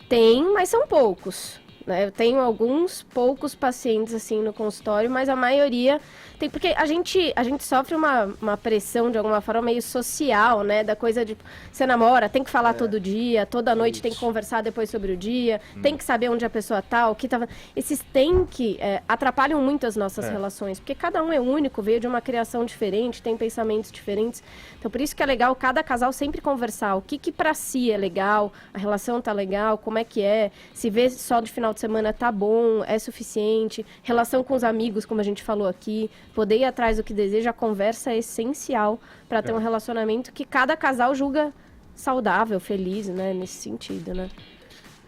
Tem, mas são poucos. Eu tenho alguns poucos pacientes assim no consultório, mas a maioria tem, porque a gente sofre uma pressão de alguma forma meio social, né, da coisa de você namora, tem que falar todo dia, toda noite tem que conversar depois sobre o dia, tem que saber onde a pessoa tá, o que tá. Esses tem que atrapalham muito as nossas relações, porque cada um é único, veio de uma criação diferente, tem pensamentos diferentes. Então por isso que é legal cada casal sempre conversar o que para si é legal, a relação tá legal, como é que é, se vê só de final de semana tá bom, é suficiente, relação com os amigos, como a gente falou aqui, poder ir atrás do que deseja, a conversa é essencial para ter um relacionamento que cada casal julga saudável, feliz, né, nesse sentido, né.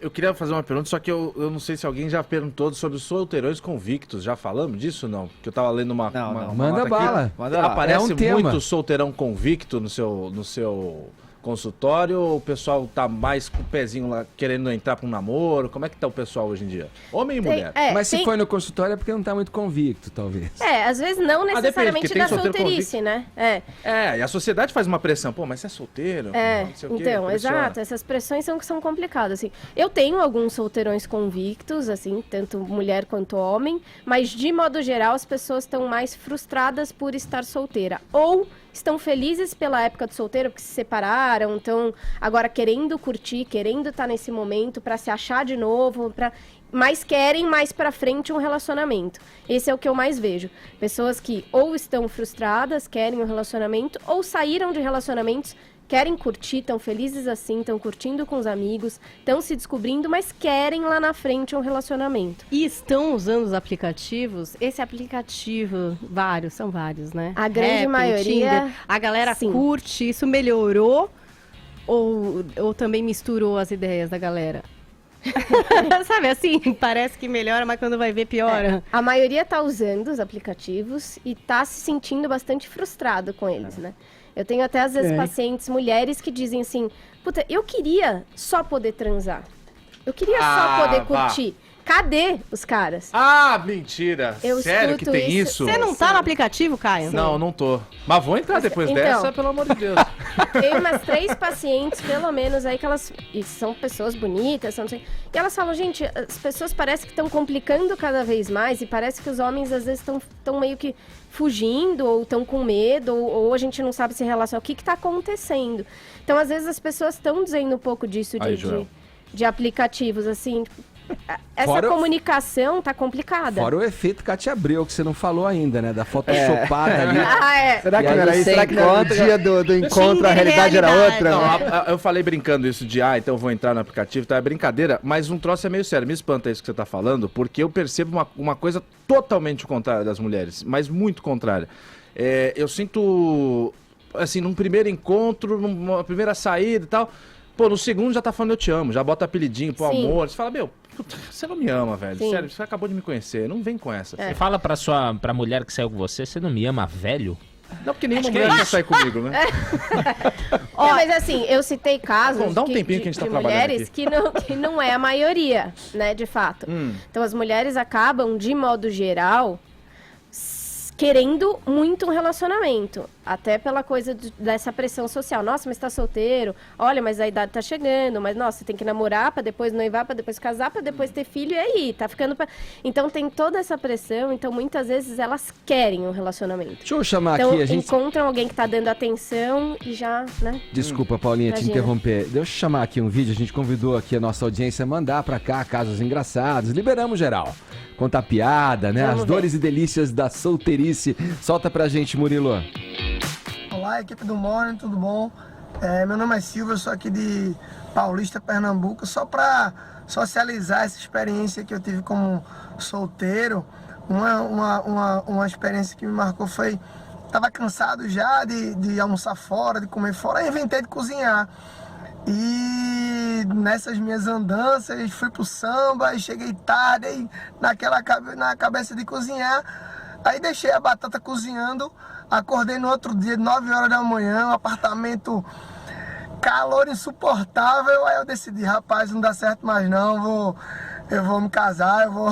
Eu queria fazer uma pergunta, só que eu não sei se alguém já perguntou sobre os solteirões convictos. Já falamos disso ou não? Que eu tava lendo uma manda bala. Aparece muito solteirão convicto no seu consultório, ou o pessoal tá mais com o pezinho lá querendo entrar para um namoro? Como é que tá o pessoal hoje em dia? Homem e mulher. Mas se foi no consultório é porque não tá muito convicto, talvez. Às vezes não necessariamente da solteirice, né? E a sociedade faz uma pressão. Pô, mas você é solteiro? Não sei o quê, então, exato. Essas pressões são complicadas, assim. Eu tenho alguns solteirões convictos, assim, tanto mulher quanto homem, mas de modo geral as pessoas estão mais frustradas por estar solteira. Ou estão felizes pela época do solteiro, porque se separaram, estão agora querendo curtir, querendo estar nesse momento para se achar de novo, mas querem mais para frente um relacionamento. Esse é o que eu mais vejo. Pessoas que ou estão frustradas, querem um relacionamento, ou saíram de relacionamentos, querem curtir, estão felizes assim, estão curtindo com os amigos, estão se descobrindo, mas querem lá na frente um relacionamento. E estão usando os aplicativos? Esse aplicativo, são vários, né? A grande maioria, Tinder, a galera curte, isso melhorou ou também misturou as ideias da galera? Sabe assim, parece que melhora, mas quando vai ver piora. A maioria tá usando os aplicativos e tá se sentindo bastante frustrado com eles, né? Eu tenho até, às vezes, pacientes mulheres que dizem assim, puta, eu queria só poder transar. Eu queria só poder curtir. Cadê os caras? Mentira. Eu Sério que tem isso? Você não tá no aplicativo, Caio? Não tô. Mas vou entrar depois dessa, pelo amor de Deus. Tem umas 3 pacientes, pelo menos, aí que elas... E são pessoas bonitas, não sei... E elas falam, gente, as pessoas parecem que estão complicando cada vez mais e parece que os homens, às vezes, estão meio que fugindo ou estão com medo ou a gente não sabe se relacionar. O que está acontecendo? Então, às vezes, as pessoas estão dizendo um pouco disso de aplicativos, assim... Essa comunicação tá complicada. Fora o efeito Cátia Abreu, que você não falou ainda, né? Da photoshopada ali. Será que não era isso? Será que no dia do encontro a realidade era outra? Não, eu falei brincando isso de, então eu vou entrar no aplicativo, tá? É brincadeira, mas um troço é meio sério. Me espanta isso que você tá falando, porque eu percebo uma coisa totalmente contrária das mulheres, mas muito contrária. Eu sinto, assim, num primeiro encontro, numa primeira saída e tal... Pô, no segundo já tá falando eu te amo, já bota apelidinho pro amor. Você fala, você não me ama, velho. Sim. Sério, você acabou de me conhecer. Não vem com essa. Você fala pra mulher que saiu com você não me ama, velho? Não, porque nenhuma mulher quer sair comigo, né? Mas assim, eu citei casos dá um tempinho que a gente tá de trabalhando mulheres que não é a maioria, né, de fato. Então as mulheres acabam, de modo geral, querendo muito um relacionamento. Até pela coisa dessa pressão social. Nossa, mas tá solteiro. Olha, mas a idade tá chegando. Mas, nossa, você tem que namorar pra depois noivar, pra depois casar, pra depois ter filho. E aí, tá ficando... Então, tem toda essa pressão. Então, muitas vezes, elas querem um relacionamento. Deixa eu chamar então, aqui. A gente encontram alguém que tá dando atenção e já, né? Desculpa, Paulinha, te interromper. Deixa eu chamar aqui um vídeo. A gente convidou aqui a nossa audiência a mandar pra cá casos engraçados. Liberamos geral. Contar piada, né? As dores e delícias da solteirice. Solta pra gente, Murilo. Olá, equipe do Morning, tudo bom? Meu nome é Silvio, eu sou aqui de Paulista, Pernambuco. Só para socializar essa experiência que eu tive como solteiro, uma experiência que me marcou foi... Estava cansado já de almoçar fora, de comer fora, eu inventei de cozinhar. E nessas minhas andanças, fui pro samba e cheguei tarde, aí na cabeça de cozinhar. Aí deixei a batata cozinhando, acordei no outro dia, 9 horas da manhã, um apartamento, calor insuportável. Aí eu decidi, rapaz, não dá certo mais não, eu vou me casar, eu vou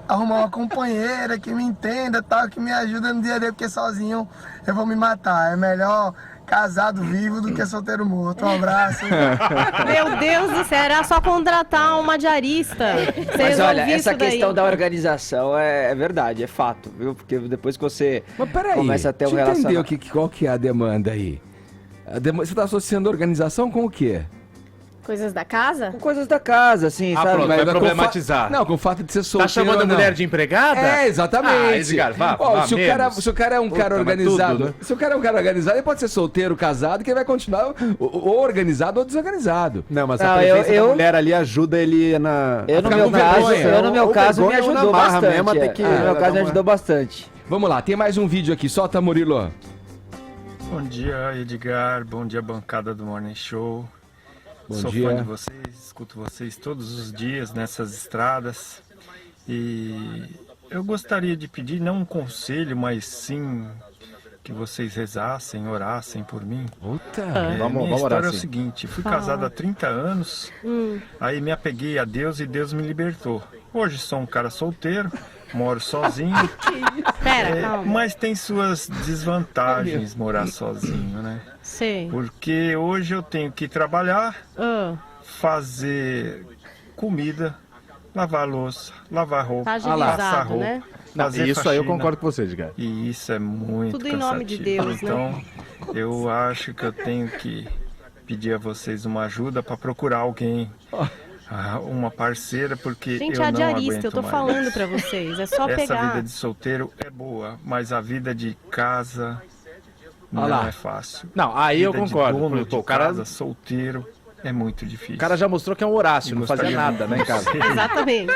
arrumar uma companheira que me entenda, tal, que me ajude no dia a dia, porque sozinho eu vou me matar. É melhor casado vivo do que solteiro morto. Um abraço. Meu Deus do céu, era só contratar uma diarista. Mas olha, essa questão da organização é verdade, é fato, viu? Porque depois que você começa a ter um relacionamento... Entendeu qual que é a demanda aí? Você está associando organização com o quê? Coisas da casa? Com coisas da casa, assim, sabe? Pronto, vai problematizar. Não, com o fato de ser solteiro. Tá chamando a mulher de empregada? Exatamente. Edgar, se o cara é um cara organizado, tudo, né? se o cara é um cara organizado, ele pode ser solteiro, casado, que ele vai continuar ou organizado ou desorganizado. Não, mas a presença da mulher ali ajuda ele na... No meu caso, me ajudou bastante. No meu caso, me ajudou bastante. Vamos lá, tem mais um vídeo aqui. Solta, Murilo. Bom dia, Edgar. Bom dia, bancada do Morning Show. Sou dia. fã de vocês, escuto vocês todos os dias nessas estradas. E eu gostaria de pedir, não um conselho, mas sim que vocês rezassem, orassem por mim. Puta! Minha história é o seguinte, fui casado há 30 anos, aí me apeguei a Deus e Deus me libertou. Hoje sou um cara solteiro, moro sozinho, mas tem suas desvantagens morar sozinho, né? Sim. Porque hoje eu tenho que trabalhar, fazer comida, lavar louça, lavar roupa, passar roupa, né? Fazer isso faxina, aí eu concordo com você, Edgar. E isso é muito tudo cansativo. Em nome de Deus, então, né? Eu acho que eu tenho que pedir a vocês uma ajuda para procurar alguém, uma parceira, porque gente, eu a não diarista, aguento eu tô mais. falando para vocês, é só pegar. Essa vida de solteiro é boa, mas a vida de casa não é fácil. Não, aí eu Vida concordo. De dono de casa, solteiro, é muito difícil. O cara já mostrou que é um Horácio, não fazia nada, né, cara? Exatamente.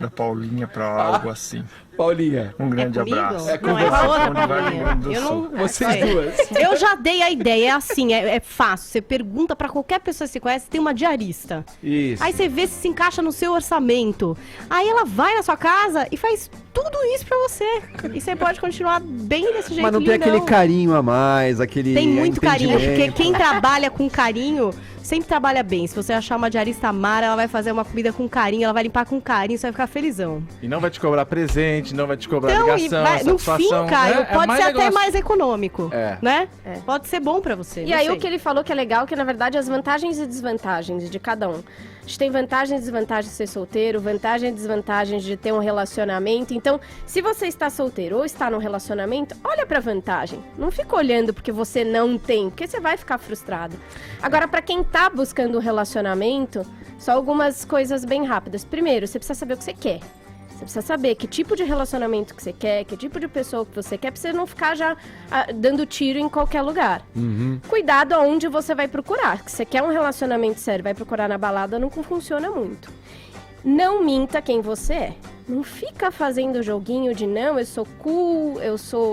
Da Paulinha para algo assim. Paulinha. Um grande abraço. Não, é pra outra Paulinha. Eu não... Vocês duas. Eu já dei a ideia, é assim, é fácil. Você pergunta pra qualquer pessoa que você conhece, tem uma diarista. Isso. Aí você vê se encaixa no seu orçamento. Aí ela vai na sua casa e faz tudo isso pra você. E você pode continuar bem desse jeito. Mas não tem aquele carinho a mais, aquele Tem muito carinho, porque entendimento. quem trabalha com carinho sempre trabalha bem. Se você achar uma diarista amara, ela vai fazer uma comida com carinho, ela vai limpar com carinho, você vai ficar felizão. E não vai te cobrar presente, não vai te cobrar Então, ligação, no fim, Caio, pode ser até mais econômico, né? É. Pode ser bom pra você. E aí o que ele falou que é legal, que na verdade as vantagens e desvantagens de cada um. A gente tem vantagens e desvantagens de ser solteiro, vantagens e desvantagens de ter um relacionamento. Então, se você está solteiro ou está num relacionamento, olha pra vantagem. Não fica olhando porque você não tem, porque você vai ficar frustrado. Agora, pra quem tá buscando um relacionamento, só algumas coisas bem rápidas. Primeiro, você precisa saber o que você quer. Você precisa saber que tipo de relacionamento que você quer, que tipo de pessoa que você quer, pra você não ficar já dando tiro em qualquer lugar. Cuidado aonde você vai procurar. Se você quer um relacionamento sério, vai procurar na balada, não funciona muito. Não minta quem você é. Não fica fazendo joguinho de não, eu sou cool,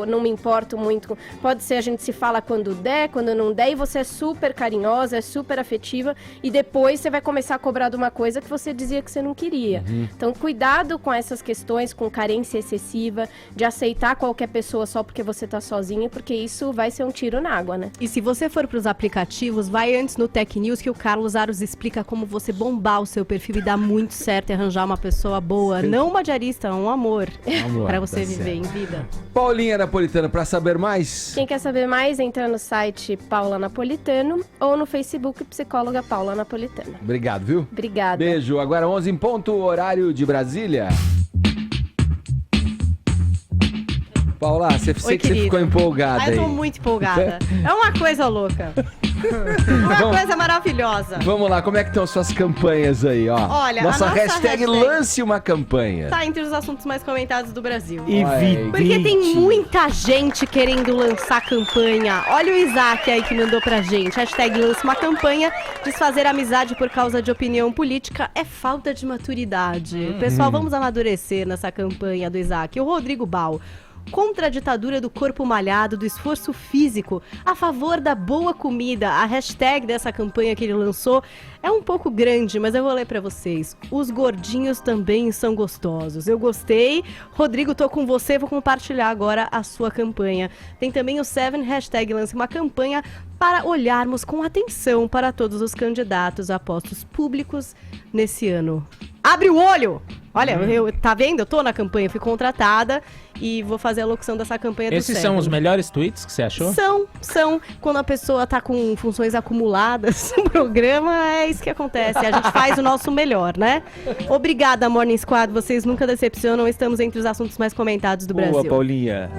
não me importo muito. Pode ser a gente se fala quando der, quando não der, e você é super carinhosa, é super afetiva, e depois você vai começar a cobrar de uma coisa que você dizia que você não queria. Então, cuidado com essas questões, com carência excessiva, de aceitar qualquer pessoa só porque você tá sozinha, porque isso vai ser um tiro na água, né? E se você for pros aplicativos, vai antes no Tech News que o Carlos Aros explica como você bombar o seu perfil e dar muito certo e arranjar uma pessoa boa, não uma diarista, um amor, pra você viver em vida. Paulinha Napolitano, pra saber mais? Quem quer saber mais, entra no site Paula Napolitano ou no Facebook Psicóloga Paula Napolitano. Obrigado, viu? Obrigada. Beijo. Agora 11 em ponto, horário de Brasília. Paula, você ficou empolgada aí. Eu tô muito empolgada. É uma coisa louca. Uma coisa maravilhosa. Vamos lá, como é que estão suas campanhas aí, ó? Olha, nossa a nossa hashtag lance uma campanha. Tá entre os assuntos mais comentados do Brasil. Porque tem muita gente querendo lançar campanha. Olha o Isaac aí que mandou pra gente. Hashtag lance uma campanha. Desfazer amizade por causa de opinião política é falta de maturidade. Pessoal, vamos amadurecer nessa campanha do Isaac. O Rodrigo Bal. Contra a ditadura do corpo malhado, do esforço físico, a favor da boa comida. A hashtag dessa campanha que ele lançou é um pouco grande, mas eu vou ler pra vocês. Os gordinhos também são gostosos. Eu gostei. Rodrigo, tô com você, vou compartilhar agora a sua campanha. Tem também o 7, hashtag lance uma campanha para olharmos com atenção para todos os candidatos a postos públicos nesse ano. Abre o olho! Olha, tá vendo? Eu tô na campanha, fui contratada e vou fazer a locução dessa campanha do Esses são os melhores tweets que você achou? São. Quando a pessoa tá com funções acumuladas no programa, é isso que acontece. A gente faz o nosso melhor, né? Obrigada, Morning Squad. Vocês nunca decepcionam. Estamos entre os assuntos mais comentados do Brasil. Boa, Paulinha.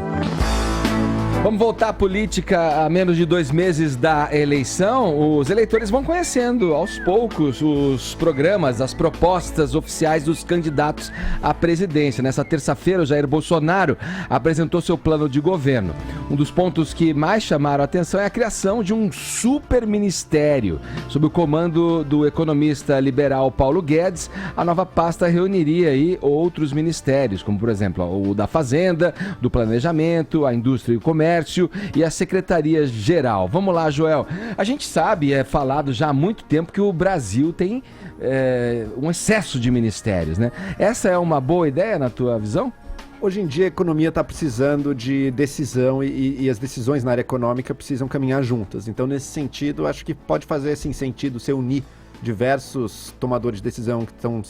Vamos voltar à política a menos de 2 meses da eleição. Os eleitores vão conhecendo aos poucos os programas, as propostas oficiais dos candidatos à presidência. Nessa terça-feira, o Jair Bolsonaro apresentou seu plano de governo. Um dos pontos que mais chamaram a atenção é a criação de um super ministério. Sob o comando do economista liberal Paulo Guedes, a nova pasta reuniria aí outros ministérios, como por exemplo o da Fazenda, do Planejamento, a Indústria e o Comércio e a Secretaria-Geral. Vamos lá, Joel. A gente sabe, é falado já há muito tempo que o Brasil tem um excesso de ministérios, né? Essa é uma boa ideia na tua visão? Hoje em dia a economia está precisando de decisão e as decisões na área econômica precisam caminhar juntas. Então, nesse sentido, acho que pode fazer assim, sentido você unir diversos tomadores de decisão que são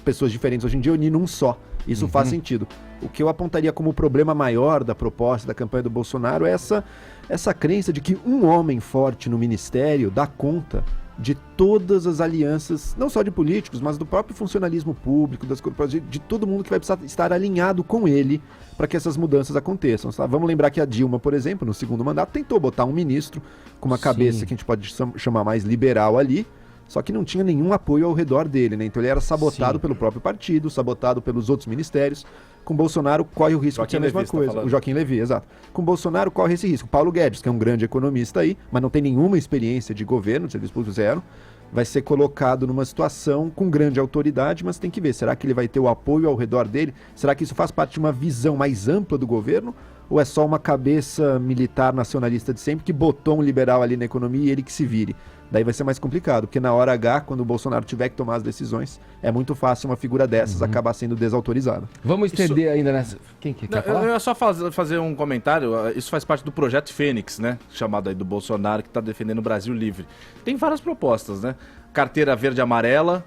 pessoas diferentes hoje em dia, unir num só. Isso faz sentido. O que eu apontaria como problema maior da proposta da campanha do Bolsonaro é essa crença de que um homem forte no ministério dá conta de todas as alianças, não só de políticos, mas do próprio funcionalismo público, das corporações, de todo mundo que vai precisar estar alinhado com ele para que essas mudanças aconteçam. Tá? Vamos lembrar que a Dilma, por exemplo, no segundo mandato, tentou botar um ministro com uma cabeça que a gente pode chamar mais liberal ali, só que não tinha nenhum apoio ao redor dele, né? Então ele era sabotado pelo próprio partido, sabotado pelos outros ministérios. Com Bolsonaro corre o risco de ser a mesma coisa. O Joaquim Levy, exato. Com Bolsonaro corre esse risco. Paulo Guedes, que é um grande economista aí, mas não tem nenhuma experiência de governo, de serviço público zero, vai ser colocado numa situação com grande autoridade, mas tem que ver, será que ele vai ter o apoio ao redor dele? Será que isso faz parte de uma visão mais ampla do governo? Ou é só uma cabeça militar nacionalista de sempre que botou um liberal ali na economia e ele que se vire? Daí vai ser mais complicado, porque na hora H, quando o Bolsonaro tiver que tomar as decisões, é muito fácil uma figura dessas acabar sendo desautorizada. Vamos estender ainda nessa... Quem que quer falar? Eu ia só fazer um comentário. Isso faz parte do Projeto Fênix, né? Chamado aí do Bolsonaro, que está defendendo o Brasil livre. Tem várias propostas, né? Carteira verde e amarela,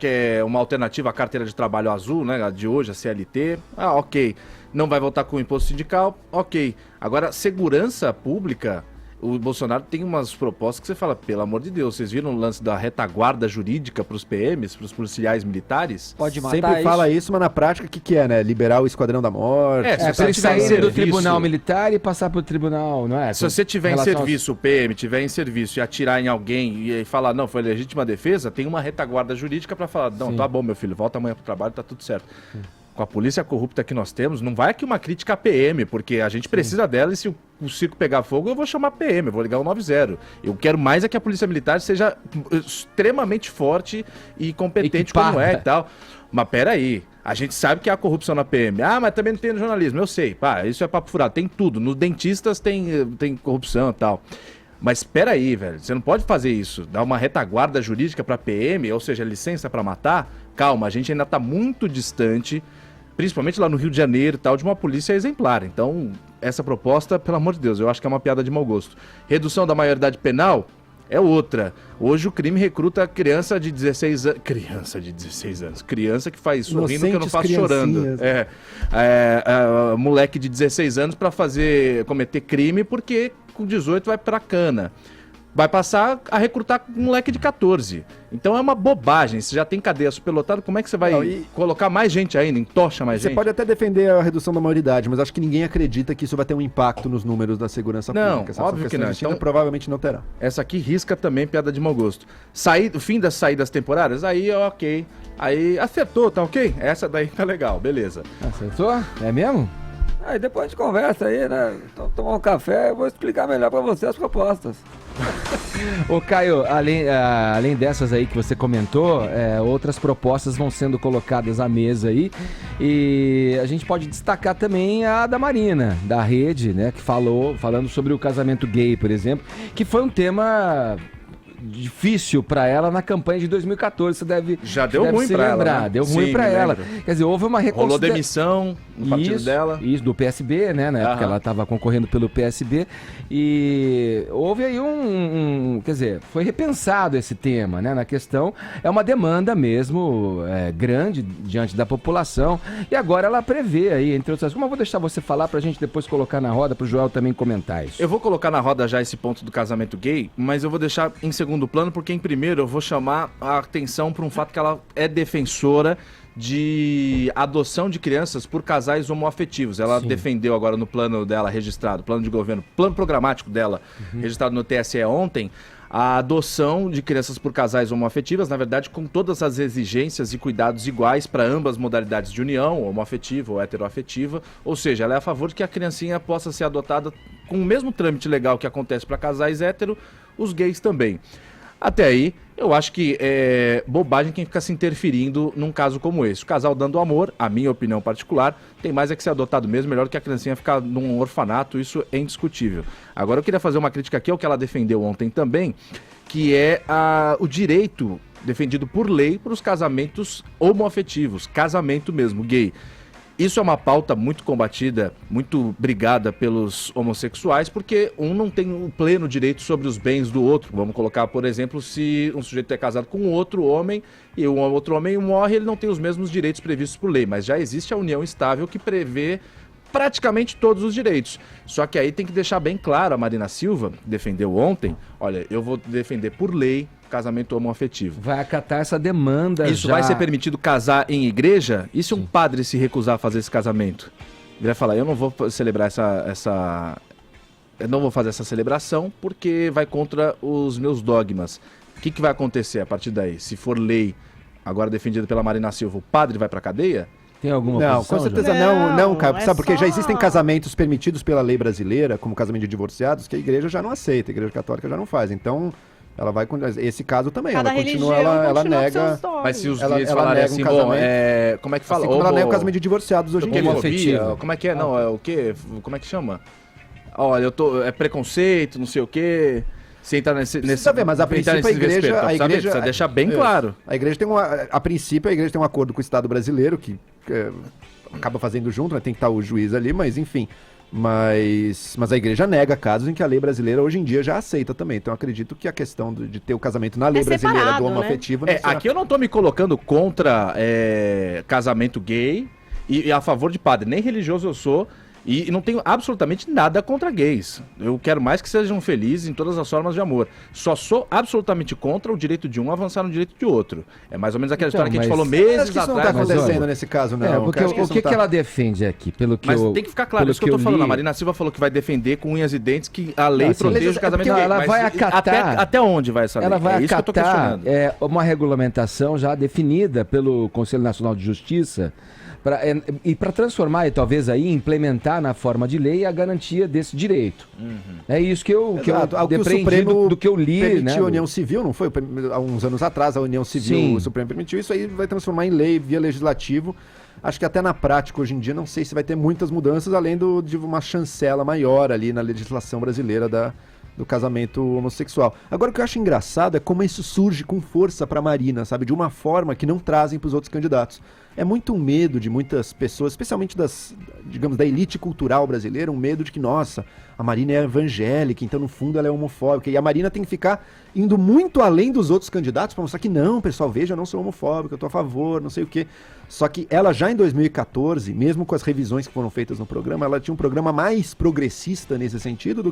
que é uma alternativa à carteira de trabalho azul, né? A de hoje, a CLT. Ah, ok. Não vai voltar com o imposto sindical, ok. Agora, segurança pública... O Bolsonaro tem umas propostas que você fala, pelo amor de Deus, vocês viram o lance da retaguarda jurídica para os PMs, para os policiais militares? Pode matar Sempre fala isso, mas na prática o que é, né? Liberar o Esquadrão da Morte. Se você sair do tribunal militar e passar para o tribunal, não é? Se você tiver em serviço, o PM tiver em serviço e atirar em alguém e falar, não, foi legítima defesa, tem uma retaguarda jurídica para falar, não, tá bom, meu filho, volta amanhã pro trabalho, tá tudo certo. Com a polícia corrupta que nós temos, não vai aqui uma crítica à PM, porque a gente precisa dela e se o circo pegar fogo, eu vou chamar a PM, eu vou ligar o 90. Eu quero mais é que a polícia militar seja extremamente forte e competente como é e tal. Mas peraí, a gente sabe que há corrupção na PM. Ah, mas também não tem no jornalismo, eu sei. Pá, isso é papo furado, tem tudo. Nos dentistas tem corrupção e tal. Mas espera aí, velho, você não pode fazer isso, dar uma retaguarda jurídica para PM, ou seja, licença para matar. Calma, a gente ainda está muito distante, principalmente lá no Rio de Janeiro e tal, de uma polícia exemplar. Então, essa proposta, pelo amor de Deus, eu acho que é uma piada de mau gosto. Redução da maioridade penal é outra. Hoje o crime recruta criança de 16 anos. Criança de 16 anos. Criança que faz sorrindo que eu não faço chorando. Moleque de 16 anos para cometer crime porque com 18 vai pra cana. vai passar a recrutar um moleque de 14. Então é uma bobagem. Se já tem cadeia superlotada, como é que você vai colocar mais gente ainda, entocha mais gente? Você pode até defender a redução da maioridade, mas acho que ninguém acredita que isso vai ter um impacto nos números da segurança pública. Não, óbvio que não. Então provavelmente não terá. Essa aqui risca também piada de mau gosto. O fim das saídas temporárias, aí ok. Aí acertou, tá ok? Essa daí tá legal, beleza. Acertou? É mesmo? Aí depois a gente conversa aí, né? Então, tomar um café, eu vou explicar melhor pra você as propostas. Ô Caio, além dessas aí que você comentou, outras propostas vão sendo colocadas à mesa aí, e a gente pode destacar também a da Marina, da Rede, né, que falando sobre o casamento gay, por exemplo, que foi um tema difícil pra ela na campanha de 2014, você deve já deu ruim pra ela, né? Deu ruim pra ela. Quer dizer, houve uma reconsideração. Rolou demissão no partido dela. Isso, do PSB, né? Na época ela estava concorrendo pelo PSB. E houve aí quer dizer, foi repensado esse tema, né? Na questão, é uma demanda mesmo grande diante da população. E agora ela prevê aí, entre outras coisas. Como eu vou deixar você falar pra gente depois colocar na roda, pro Joel também comentar isso? Eu vou colocar na roda já esse ponto do casamento gay, mas eu vou deixar em segundo plano, porque em primeiro eu vou chamar a atenção para um fato que ela é defensora de adoção de crianças por casais homoafetivos. Ela defendeu agora no plano dela registrado, plano de governo, plano programático dela, registrado no TSE ontem, a adoção de crianças por casais homoafetivas, na verdade, com todas as exigências e cuidados iguais para ambas modalidades de união, homoafetiva ou heteroafetiva. Ou seja, ela é a favor de que a criancinha possa ser adotada com o mesmo trâmite legal que acontece para casais hétero, os gays também. Até aí, eu acho que é bobagem quem fica se interferindo num caso como esse. O casal dando amor, a minha opinião particular, tem mais é que ser adotado mesmo, melhor que a criancinha ficar num orfanato, isso é indiscutível. Agora eu queria fazer uma crítica aqui ao que ela defendeu ontem também, que é o direito defendido por lei para os casamentos homoafetivos, casamento mesmo, gay. Isso é uma pauta muito combatida, muito brigada pelos homossexuais, porque um não tem um pleno direito sobre os bens do outro. Vamos colocar, por exemplo, se um sujeito é casado com outro homem e um outro homem morre, ele não tem os mesmos direitos previstos por lei, mas já existe a união estável que prevê praticamente todos os direitos. Só que aí tem que deixar bem claro, a Marina Silva defendeu ontem, olha, eu vou defender por lei casamento homoafetivo. Vai acatar essa demanda. Isso vai ser permitido casar em igreja? E se um padre se recusar a fazer esse casamento? Ele vai falar, eu não vou celebrar eu não vou fazer essa celebração porque vai contra os meus dogmas. O que vai acontecer a partir daí? Se for lei, agora defendida pela Marina Silva, o padre vai pra cadeia? Tem alguma Não, com certeza não, Caio. Sabe, porque já existem casamentos permitidos pela lei brasileira, como casamento de divorciados, que a igreja já não aceita, a igreja católica já não faz. Então, ela vai... Esse caso também, ela continua, ela nega... Mas se os gays falarem assim, bom, como é que fala? Assim como ela nega o casamento de divorciados hoje em dia. Como é que é? Não, é o quê? Como é que chama? Olha, é preconceito, não sei o quê... Se entrar nesse saber, mas a princípio a igreja precisa deixar bem claro. A igreja tem a princípio a igreja tem um acordo com o Estado brasileiro que acaba fazendo junto, né? Tem que estar o juiz ali, mas enfim. Mas a igreja nega casos em que a lei brasileira hoje em dia já aceita também. Então eu acredito que a questão de ter o casamento na lei brasileira do homoafetivo... Né? Aqui eu não tô me colocando contra casamento gay e a favor de padre. Nem religioso eu sou. E não tenho absolutamente nada contra gays. Eu quero mais que sejam felizes em todas as formas de amor. Só sou absolutamente contra o direito de um avançar no direito de outro. É mais ou menos aquela história que a gente falou meses atrás. Não está acontecendo nesse caso, não. Porque o que ela defende aqui? Mas tem que ficar claro, isso que eu tô falando. A Marina Silva falou que vai defender com unhas e dentes que a lei proteja o casamento gay. Ela vai acatar... Até onde vai essa lei? Ela vai acatar uma regulamentação já definida pelo Conselho Nacional de Justiça para transformar e talvez aí implementar na forma de lei a garantia desse direito. É isso que eu depreendi do que eu li, permitiu, né? A União Civil, não foi? Há uns anos atrás a União Civil, o Supremo permitiu, isso aí vai transformar em lei via legislativo. Acho que até na prática hoje em dia não sei se vai ter muitas mudanças além de uma chancela maior ali na legislação brasileira do casamento homossexual. Agora o que eu acho engraçado é como isso surge com força para a Marina, sabe? De uma forma que não trazem para os outros candidatos. É muito um medo de muitas pessoas, especialmente da elite cultural brasileira, um medo de que, nossa, a Marina é evangélica, então no fundo ela é homofóbica. E a Marina tem que ficar indo muito além dos outros candidatos para mostrar que não, pessoal, veja, eu não sou homofóbica, eu tô a favor, não sei o quê. Só que ela já em 2014, mesmo com as revisões que foram feitas no programa, ela tinha um programa mais progressista nesse sentido do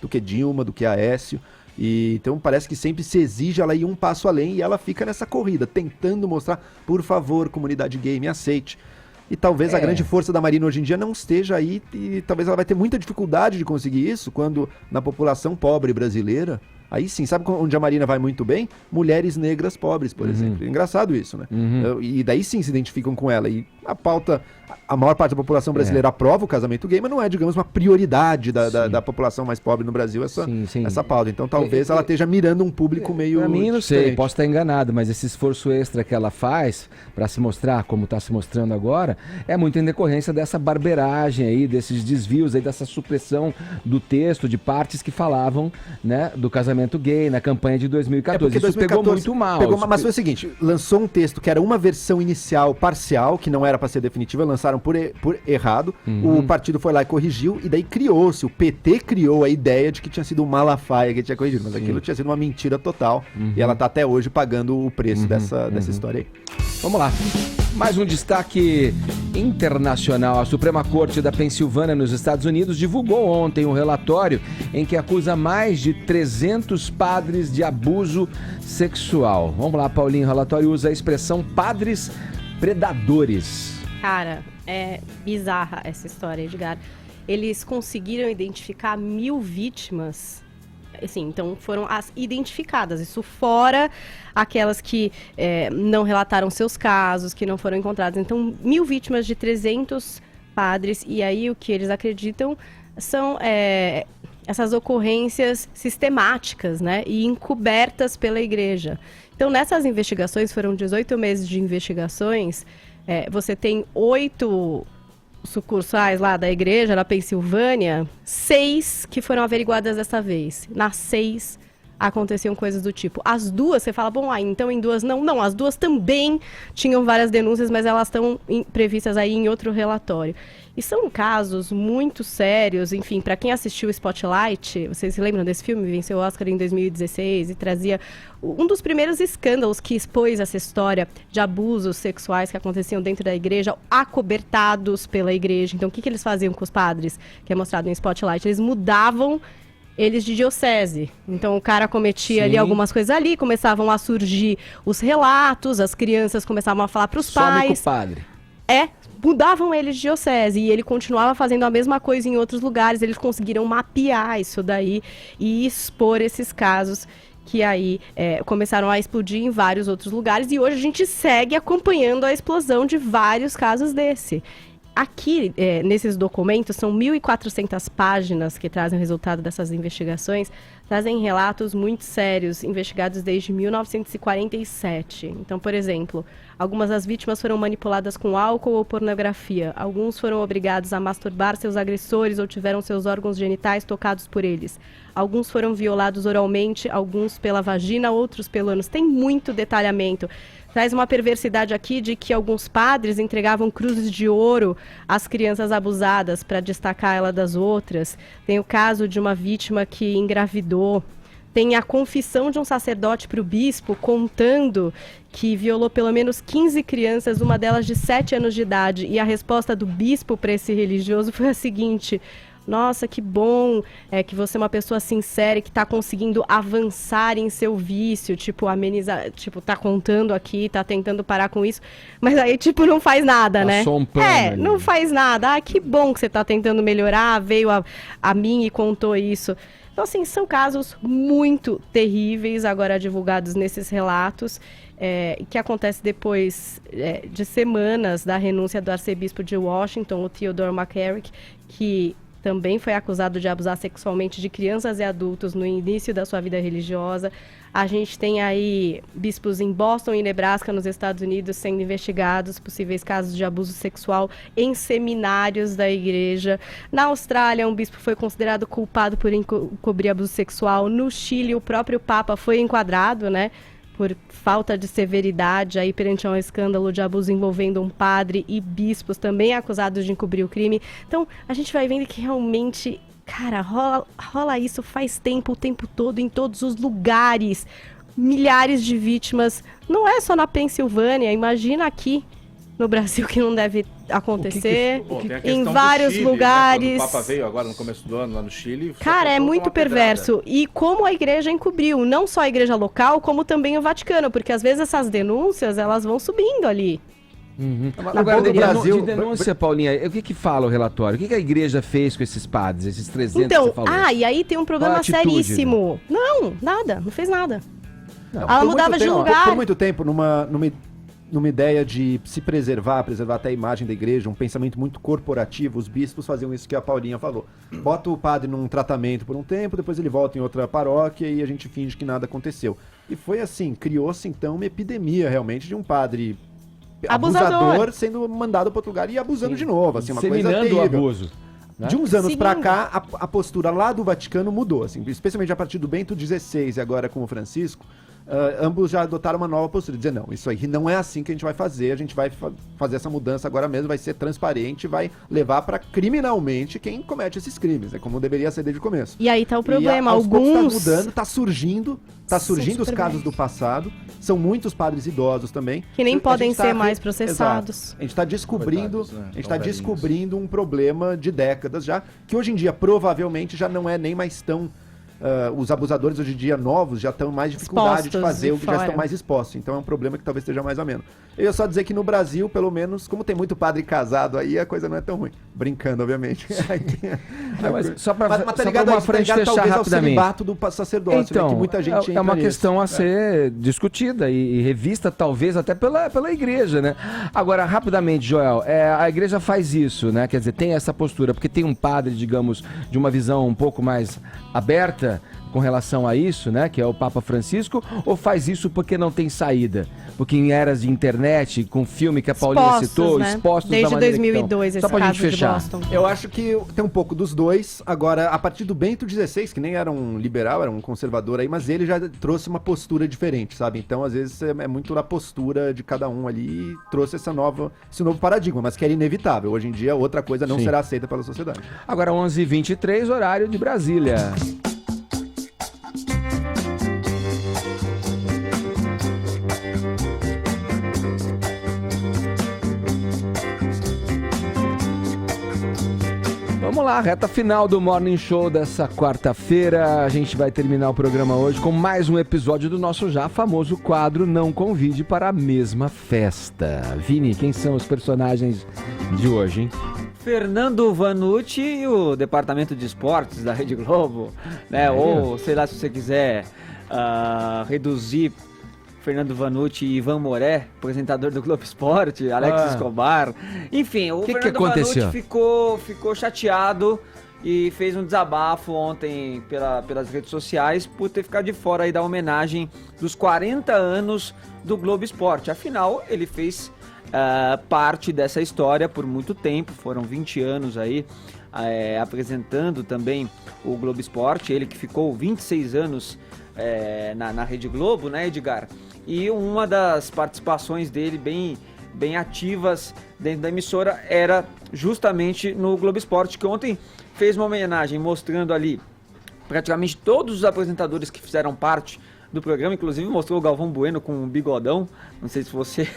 que Dilma, do que Aécio. E então parece que sempre se exige ela ir um passo além e ela fica nessa corrida, tentando mostrar, por favor, comunidade gay, me aceite. E talvez a grande força da Marina hoje em dia não esteja aí, e talvez ela vai ter muita dificuldade de conseguir isso quando na população pobre brasileira, aí sim, sabe onde a Marina vai muito bem? Mulheres negras pobres, por exemplo. Engraçado isso, né? E daí sim se identificam com ela. E a pauta, a maior parte da população brasileira aprova o casamento gay, mas não é, digamos, uma prioridade da população mais pobre no Brasil essa pauta. Então talvez ela esteja mirando um público meio... Pra mim, não sei, posso estar enganado, mas esse esforço extra que ela faz para se mostrar como está se mostrando agora, é muito em decorrência dessa barbeiragem aí, desses desvios aí, dessa supressão do texto, de partes que falavam, né, do casamento gay na campanha de 2014. Isso 2014 pegou muito mal. Mas foi o seguinte, lançou um texto que era uma versão inicial parcial, que não era para ser definitiva, lançaram por errado, o partido foi lá e corrigiu, e daí criou-se, o PT criou a ideia de que tinha sido o Malafaia que tinha corrigido, mas aquilo tinha sido uma mentira total, e ela tá até hoje pagando o preço dessa história aí. Vamos lá. Mais um destaque internacional. A Suprema Corte da Pensilvânia, nos Estados Unidos, divulgou ontem um relatório em que acusa mais de 300 padres de abuso sexual. Vamos lá, Paulinho. O relatório usa a expressão padres predadores. Cara, é bizarra essa história, Edgar. Eles conseguiram identificar 1.000 vítimas. Assim, então foram as identificadas, isso fora aquelas que não relataram seus casos, que não foram encontradas. Então, 1.000 vítimas de 300 padres, e aí o que eles acreditam são essas ocorrências sistemáticas, né, e encobertas pela igreja. Então, nessas investigações, foram 18 meses de investigações, você tem 8 sucursais lá da igreja, na Pensilvânia, 6 que foram averiguadas dessa vez. Nas 6 aconteciam coisas do tipo. As 2, você fala, bom, então em 2 não. Não, as 2 também tinham várias denúncias, mas elas estão previstas aí em outro relatório. E são casos muito sérios, enfim, para quem assistiu o Spotlight, vocês se lembram desse filme? Venceu o Oscar em 2016 e trazia um dos primeiros escândalos que expôs essa história de abusos sexuais que aconteciam dentro da igreja, acobertados pela igreja. Então, o que eles faziam com os padres, que é mostrado em Spotlight? Eles mudavam eles de diocese. Então, o cara cometia ali algumas coisas ali, começavam a surgir os relatos, as crianças começavam a falar para os pais. Some com o padre. Mudavam eles de diocese e ele continuava fazendo a mesma coisa em outros lugares. Eles conseguiram mapear isso daí e expor esses casos que aí começaram a explodir em vários outros lugares. E hoje a gente segue acompanhando a explosão de vários casos desse. Aqui, nesses documentos, são 1.400 páginas que trazem o resultado dessas investigações, trazem relatos muito sérios, investigados desde 1947. Então, por exemplo, algumas das vítimas foram manipuladas com álcool ou pornografia. Alguns foram obrigados a masturbar seus agressores ou tiveram seus órgãos genitais tocados por eles. Alguns foram violados oralmente, alguns pela vagina, outros pelo ânus. Tem muito detalhamento. Traz uma perversidade aqui de que alguns padres entregavam cruzes de ouro às crianças abusadas para destacar ela das outras. Tem o caso de uma vítima que engravidou. Tem a confissão de um sacerdote para o bispo contando que violou pelo menos 15 crianças, uma delas de 7 anos de idade. E a resposta do bispo para esse religioso foi a seguinte: nossa, que bom que você é uma pessoa sincera e que está conseguindo avançar em seu vício, tipo, amenizar, tipo, tá contando aqui, tá tentando parar com isso, mas aí, tipo, não faz nada, né? Não faz nada. Ah, que bom que você tá tentando melhorar, veio a mim e contou isso. Então, assim, são casos muito terríveis agora divulgados nesses relatos, que acontece depois de semanas da renúncia do arcebispo de Washington, o Theodore McCarrick, que também foi acusado de abusar sexualmente de crianças e adultos no início da sua vida religiosa. A gente tem aí bispos em Boston e Nebraska, nos Estados Unidos, sendo investigados possíveis casos de abuso sexual em seminários da igreja. Na Austrália, um bispo foi considerado culpado por encobrir abuso sexual. No Chile, o próprio Papa foi enquadrado, né, por falta de severidade aí perante um escândalo de abuso envolvendo um padre, e bispos também acusados de encobrir o crime. Então, a gente vai vendo que realmente, cara, rola isso faz tempo, o tempo todo, em todos os lugares. Milhares de vítimas, não é só na Pensilvânia, imagina aqui no Brasil que não deve acontecer. Em tem vários Chile, lugares. Né? Quando o Papa veio agora no começo do ano lá no Chile. Cara, é muito perverso. E como a igreja encobriu, não só a igreja local, como também o Vaticano, porque às vezes essas denúncias, elas vão subindo ali. Agora, de denúncia, Paulinha, o que fala o relatório? O que a igreja fez com esses padres, esses 300 que você falou? E aí tem um problema seríssimo. Não, nada, não fez nada. Ela mudava de lugar. Por muito tempo, numa ideia de se preservar até a imagem da igreja, um pensamento muito corporativo, os bispos faziam isso que a Paulinha falou. Bota o padre num tratamento por um tempo, depois ele volta em outra paróquia e a gente finge que nada aconteceu. E foi assim, criou-se então uma epidemia realmente de um padre abusador sendo mandado para outro lugar e abusando de novo, assim, uma coisa terrível. O abuso. Né? De uns anos para cá, a postura lá do Vaticano mudou, assim, especialmente a partir do Bento XVI e agora com o Francisco. Ambos já adotaram uma nova postura, dizer, não, isso aí não é assim que a gente vai fazer, a gente vai fazer essa mudança agora mesmo, vai ser transparente, vai levar para criminalmente quem comete esses crimes, como deveria ser desde o começo. E aí tá o problema, alguns... Tá mudando, tá surgindo os casos do passado, são muitos padres idosos também. Que nem podem ser mais processados. Exato. A gente está descobrindo um problema de décadas já, que hoje em dia provavelmente já não é nem mais tão... os abusadores hoje em dia novos já estão mais dificuldade de fazer o que já estão mais expostos. Então é um problema que talvez esteja mais ou menos. Eu ia só dizer que no Brasil, pelo menos, como tem muito padre casado aí, a coisa não é tão ruim. Brincando, obviamente. Mas só para uma frente fechar rapidamente. Ao do sacerdócio, então, né, que muita gente é uma questão a ser discutida e revista, talvez, até pela igreja, né? Agora, rapidamente, Joel, a igreja faz isso, né? Quer dizer, tem essa postura, porque tem um padre, digamos, de uma visão um pouco mais aberta com relação a isso, né, que é o Papa Francisco, ou faz isso porque não tem saída? Porque em eras de internet, com filme que a Paulinha citou, né? expostos desde da maneira 2002, esse caso gente fechar. de Boston. Eu acho que tem um pouco dos dois. Agora, a partir do Bento XVI, que nem era um liberal, era um conservador aí, mas ele já trouxe uma postura diferente, sabe? Então, às vezes, é muito da postura de cada um ali e trouxe esse novo paradigma, mas que era inevitável. Hoje em dia, outra coisa não será aceita pela sociedade. Agora, 11h23, horário de Brasília. Vamos lá, reta final do Morning Show dessa quarta-feira. A gente vai terminar o programa hoje com mais um episódio do nosso já famoso quadro Não Convide para a Mesma Festa. Vini, quem são os personagens de hoje, hein? Fernando Vanucci e o Departamento de Esportes da Rede Globo, né? Ou, sei lá, se você quiser reduzir Fernando Vanucci e Ivan Moré, apresentador do Globo Esporte, Alex Escobar. Enfim, o Fernando Vanucci ficou chateado e fez um desabafo ontem pelas redes sociais por ter ficado de fora aí da homenagem dos 40 anos do Globo Esporte. Afinal, ele fez parte dessa história por muito tempo, foram 20 anos aí apresentando também o Globo Esporte, ele que ficou 26 anos na Rede Globo, né, Edgar? E uma das participações dele bem ativas dentro da emissora era justamente no Globo Esporte, que ontem fez uma homenagem mostrando ali praticamente todos os apresentadores que fizeram parte do programa, inclusive mostrou o Galvão Bueno com um bigodão, não sei se você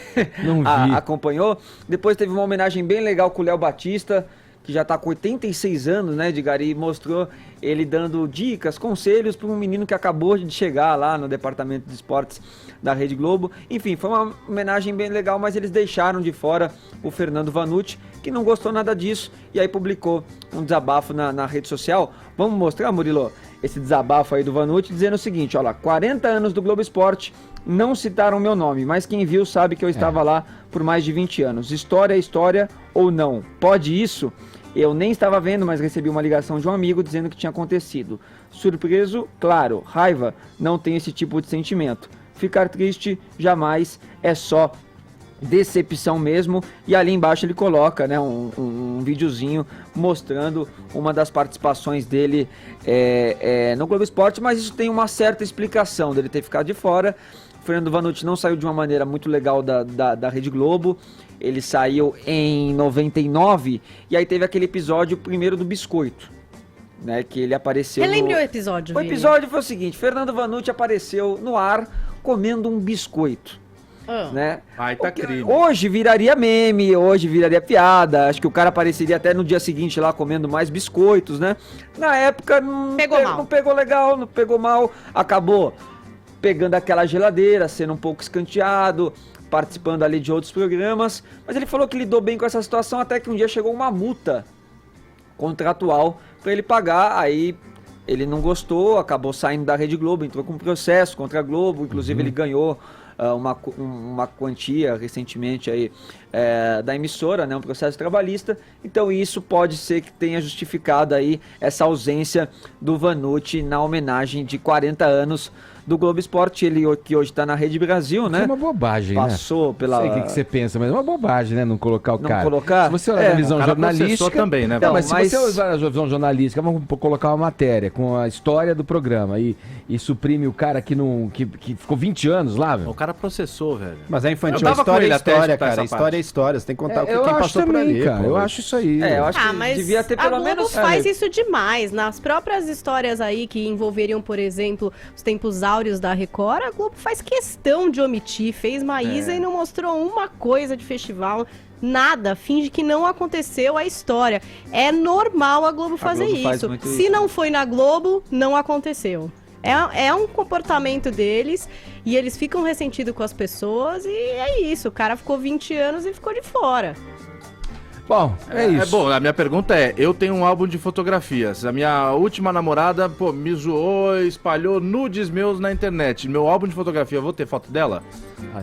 acompanhou. Depois teve uma homenagem bem legal com o Léo Batista, que já está com 86 anos, né, Edgar, e mostrou ele dando dicas, conselhos para um menino que acabou de chegar lá no Departamento de Esportes da Rede Globo. Enfim, foi uma homenagem bem legal, mas eles deixaram de fora o Fernando Vanucci, que não gostou nada disso, e aí publicou um desabafo na rede social. Vamos mostrar, Murilo, esse desabafo aí do Vanucci, dizendo o seguinte, olha lá, 40 anos do Globo Esporte, não citaram meu nome, mas quem viu sabe que eu estava lá por mais de 20 anos. História é história ou não? Pode isso? Eu nem estava vendo, mas recebi uma ligação de um amigo dizendo que tinha acontecido. Surpreso? Claro. Raiva? Não tem esse tipo de sentimento. Ficar triste? Jamais. É só decepção mesmo. E ali embaixo ele coloca, né, um videozinho mostrando uma das participações dele no Globo Esporte, mas isso tem uma certa explicação dele ter ficado de fora. O Fernando Vanucci não saiu de uma maneira muito legal da Rede Globo. Ele saiu em 99 e aí teve aquele episódio primeiro do biscoito, né, que ele apareceu. Relembre o episódio. O episódio foi o seguinte: Fernando Vanucci apareceu no ar comendo um biscoito. Né? Ai, tá crime. Hoje viraria meme, hoje viraria piada. Acho que o cara apareceria até no dia seguinte lá comendo mais biscoitos, né? Na época não pegou legal, não pegou mal. Acabou pegando aquela geladeira, sendo um pouco escanteado, participando ali de outros programas. Mas ele falou que lidou bem com essa situação até que um dia chegou uma multa contratual para ele pagar. Aí ele não gostou, acabou saindo da Rede Globo, entrou com um processo contra a Globo. Inclusive ele ganhou uma quantia recentemente aí da emissora, né, um processo trabalhista. Então isso pode ser que tenha justificado aí essa ausência do Vanucci na homenagem de 40 anos do Globo Esporte, ele que hoje está na Rede Brasil, né? É uma bobagem, Passou né? pela... Não sei o que você pensa, mas é uma bobagem, né? Não colocar o cara. Não colocar? Se você olhar na visão jornalística... também, né? Não, mas se você olhar na visão jornalística, vamos colocar uma matéria com a história do programa e suprime o cara que ficou 20 anos lá, velho. O cara processou, velho. Mas é infantil, história é história, cara. História é história, você tem que contar quem passou por ali. Cara, eu acho isso aí. Eu acho que mas devia ter pelo menos... faz isso demais. Nas próprias histórias aí que envolveriam, por exemplo, os tempos áureos da Record, a Globo faz questão de omitir, fez Maísa e não mostrou uma coisa de festival, nada, finge que não aconteceu a história. É normal a Globo fazer isso. Se não foi na Globo, não aconteceu. É um comportamento deles e eles ficam ressentidos com as pessoas e é isso. O cara ficou 20 anos e ficou de fora. Bom, é isso. Bom, a minha pergunta é, eu tenho um álbum de fotografias. A minha última namorada, me zoou, espalhou nudes meus na internet. Meu álbum de fotografia, eu vou ter foto dela?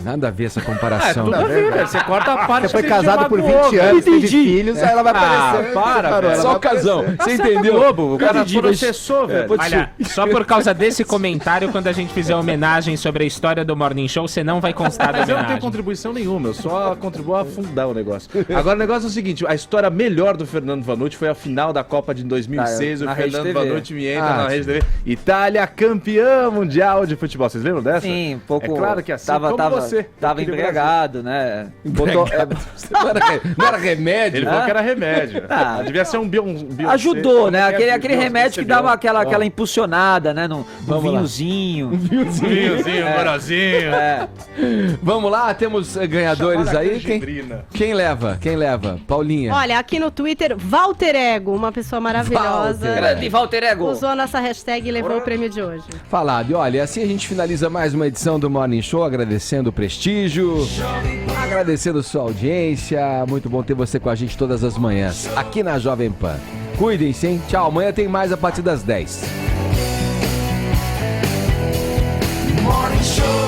Nada a ver essa comparação. Tudo a ver, velho. Você corta a parte. Você foi casado por 20 anos, teve filhos, aí ela vai aparecer. Para, só o casão. Você entendeu? Globo, o cara processou, velho. Olha, só por causa desse comentário, quando a gente fizer homenagem sobre a história do Morning Show, você não vai constar da Mas eu homenagem. não tenho contribuição nenhuma, eu só contribuo a afundar o negócio. Agora o negócio é o seguinte, a história melhor do Fernando Vanucci foi a final da Copa de 2006, o Fernando Vanucci me entra na Rede TV. Itália campeã mundial de futebol, vocês lembram dessa? Sim, um pouco... É claro que assim, Tava embriagado, né? Não era remédio? Ele falou que era remédio. Devia ser um ajudou, né? Aquele remédio que dava aquela impulsionada, né? No vinhozinho. Um vinhozinho, morozinho. Vamos lá, temos ganhadores aí. Quem leva? Paulinha. Olha, aqui no Twitter, Walter Ego, uma pessoa maravilhosa. Grande Walter Ego. Usou nossa hashtag e levou o prêmio de hoje. Falado. E olha, assim a gente finaliza mais uma edição do Morning Show, agradecendo o prestígio, agradecendo sua audiência. Muito bom ter você com a gente todas as manhãs, aqui na Jovem Pan. Cuidem-se, hein? Tchau, amanhã tem mais a partir das 10. Morning Show.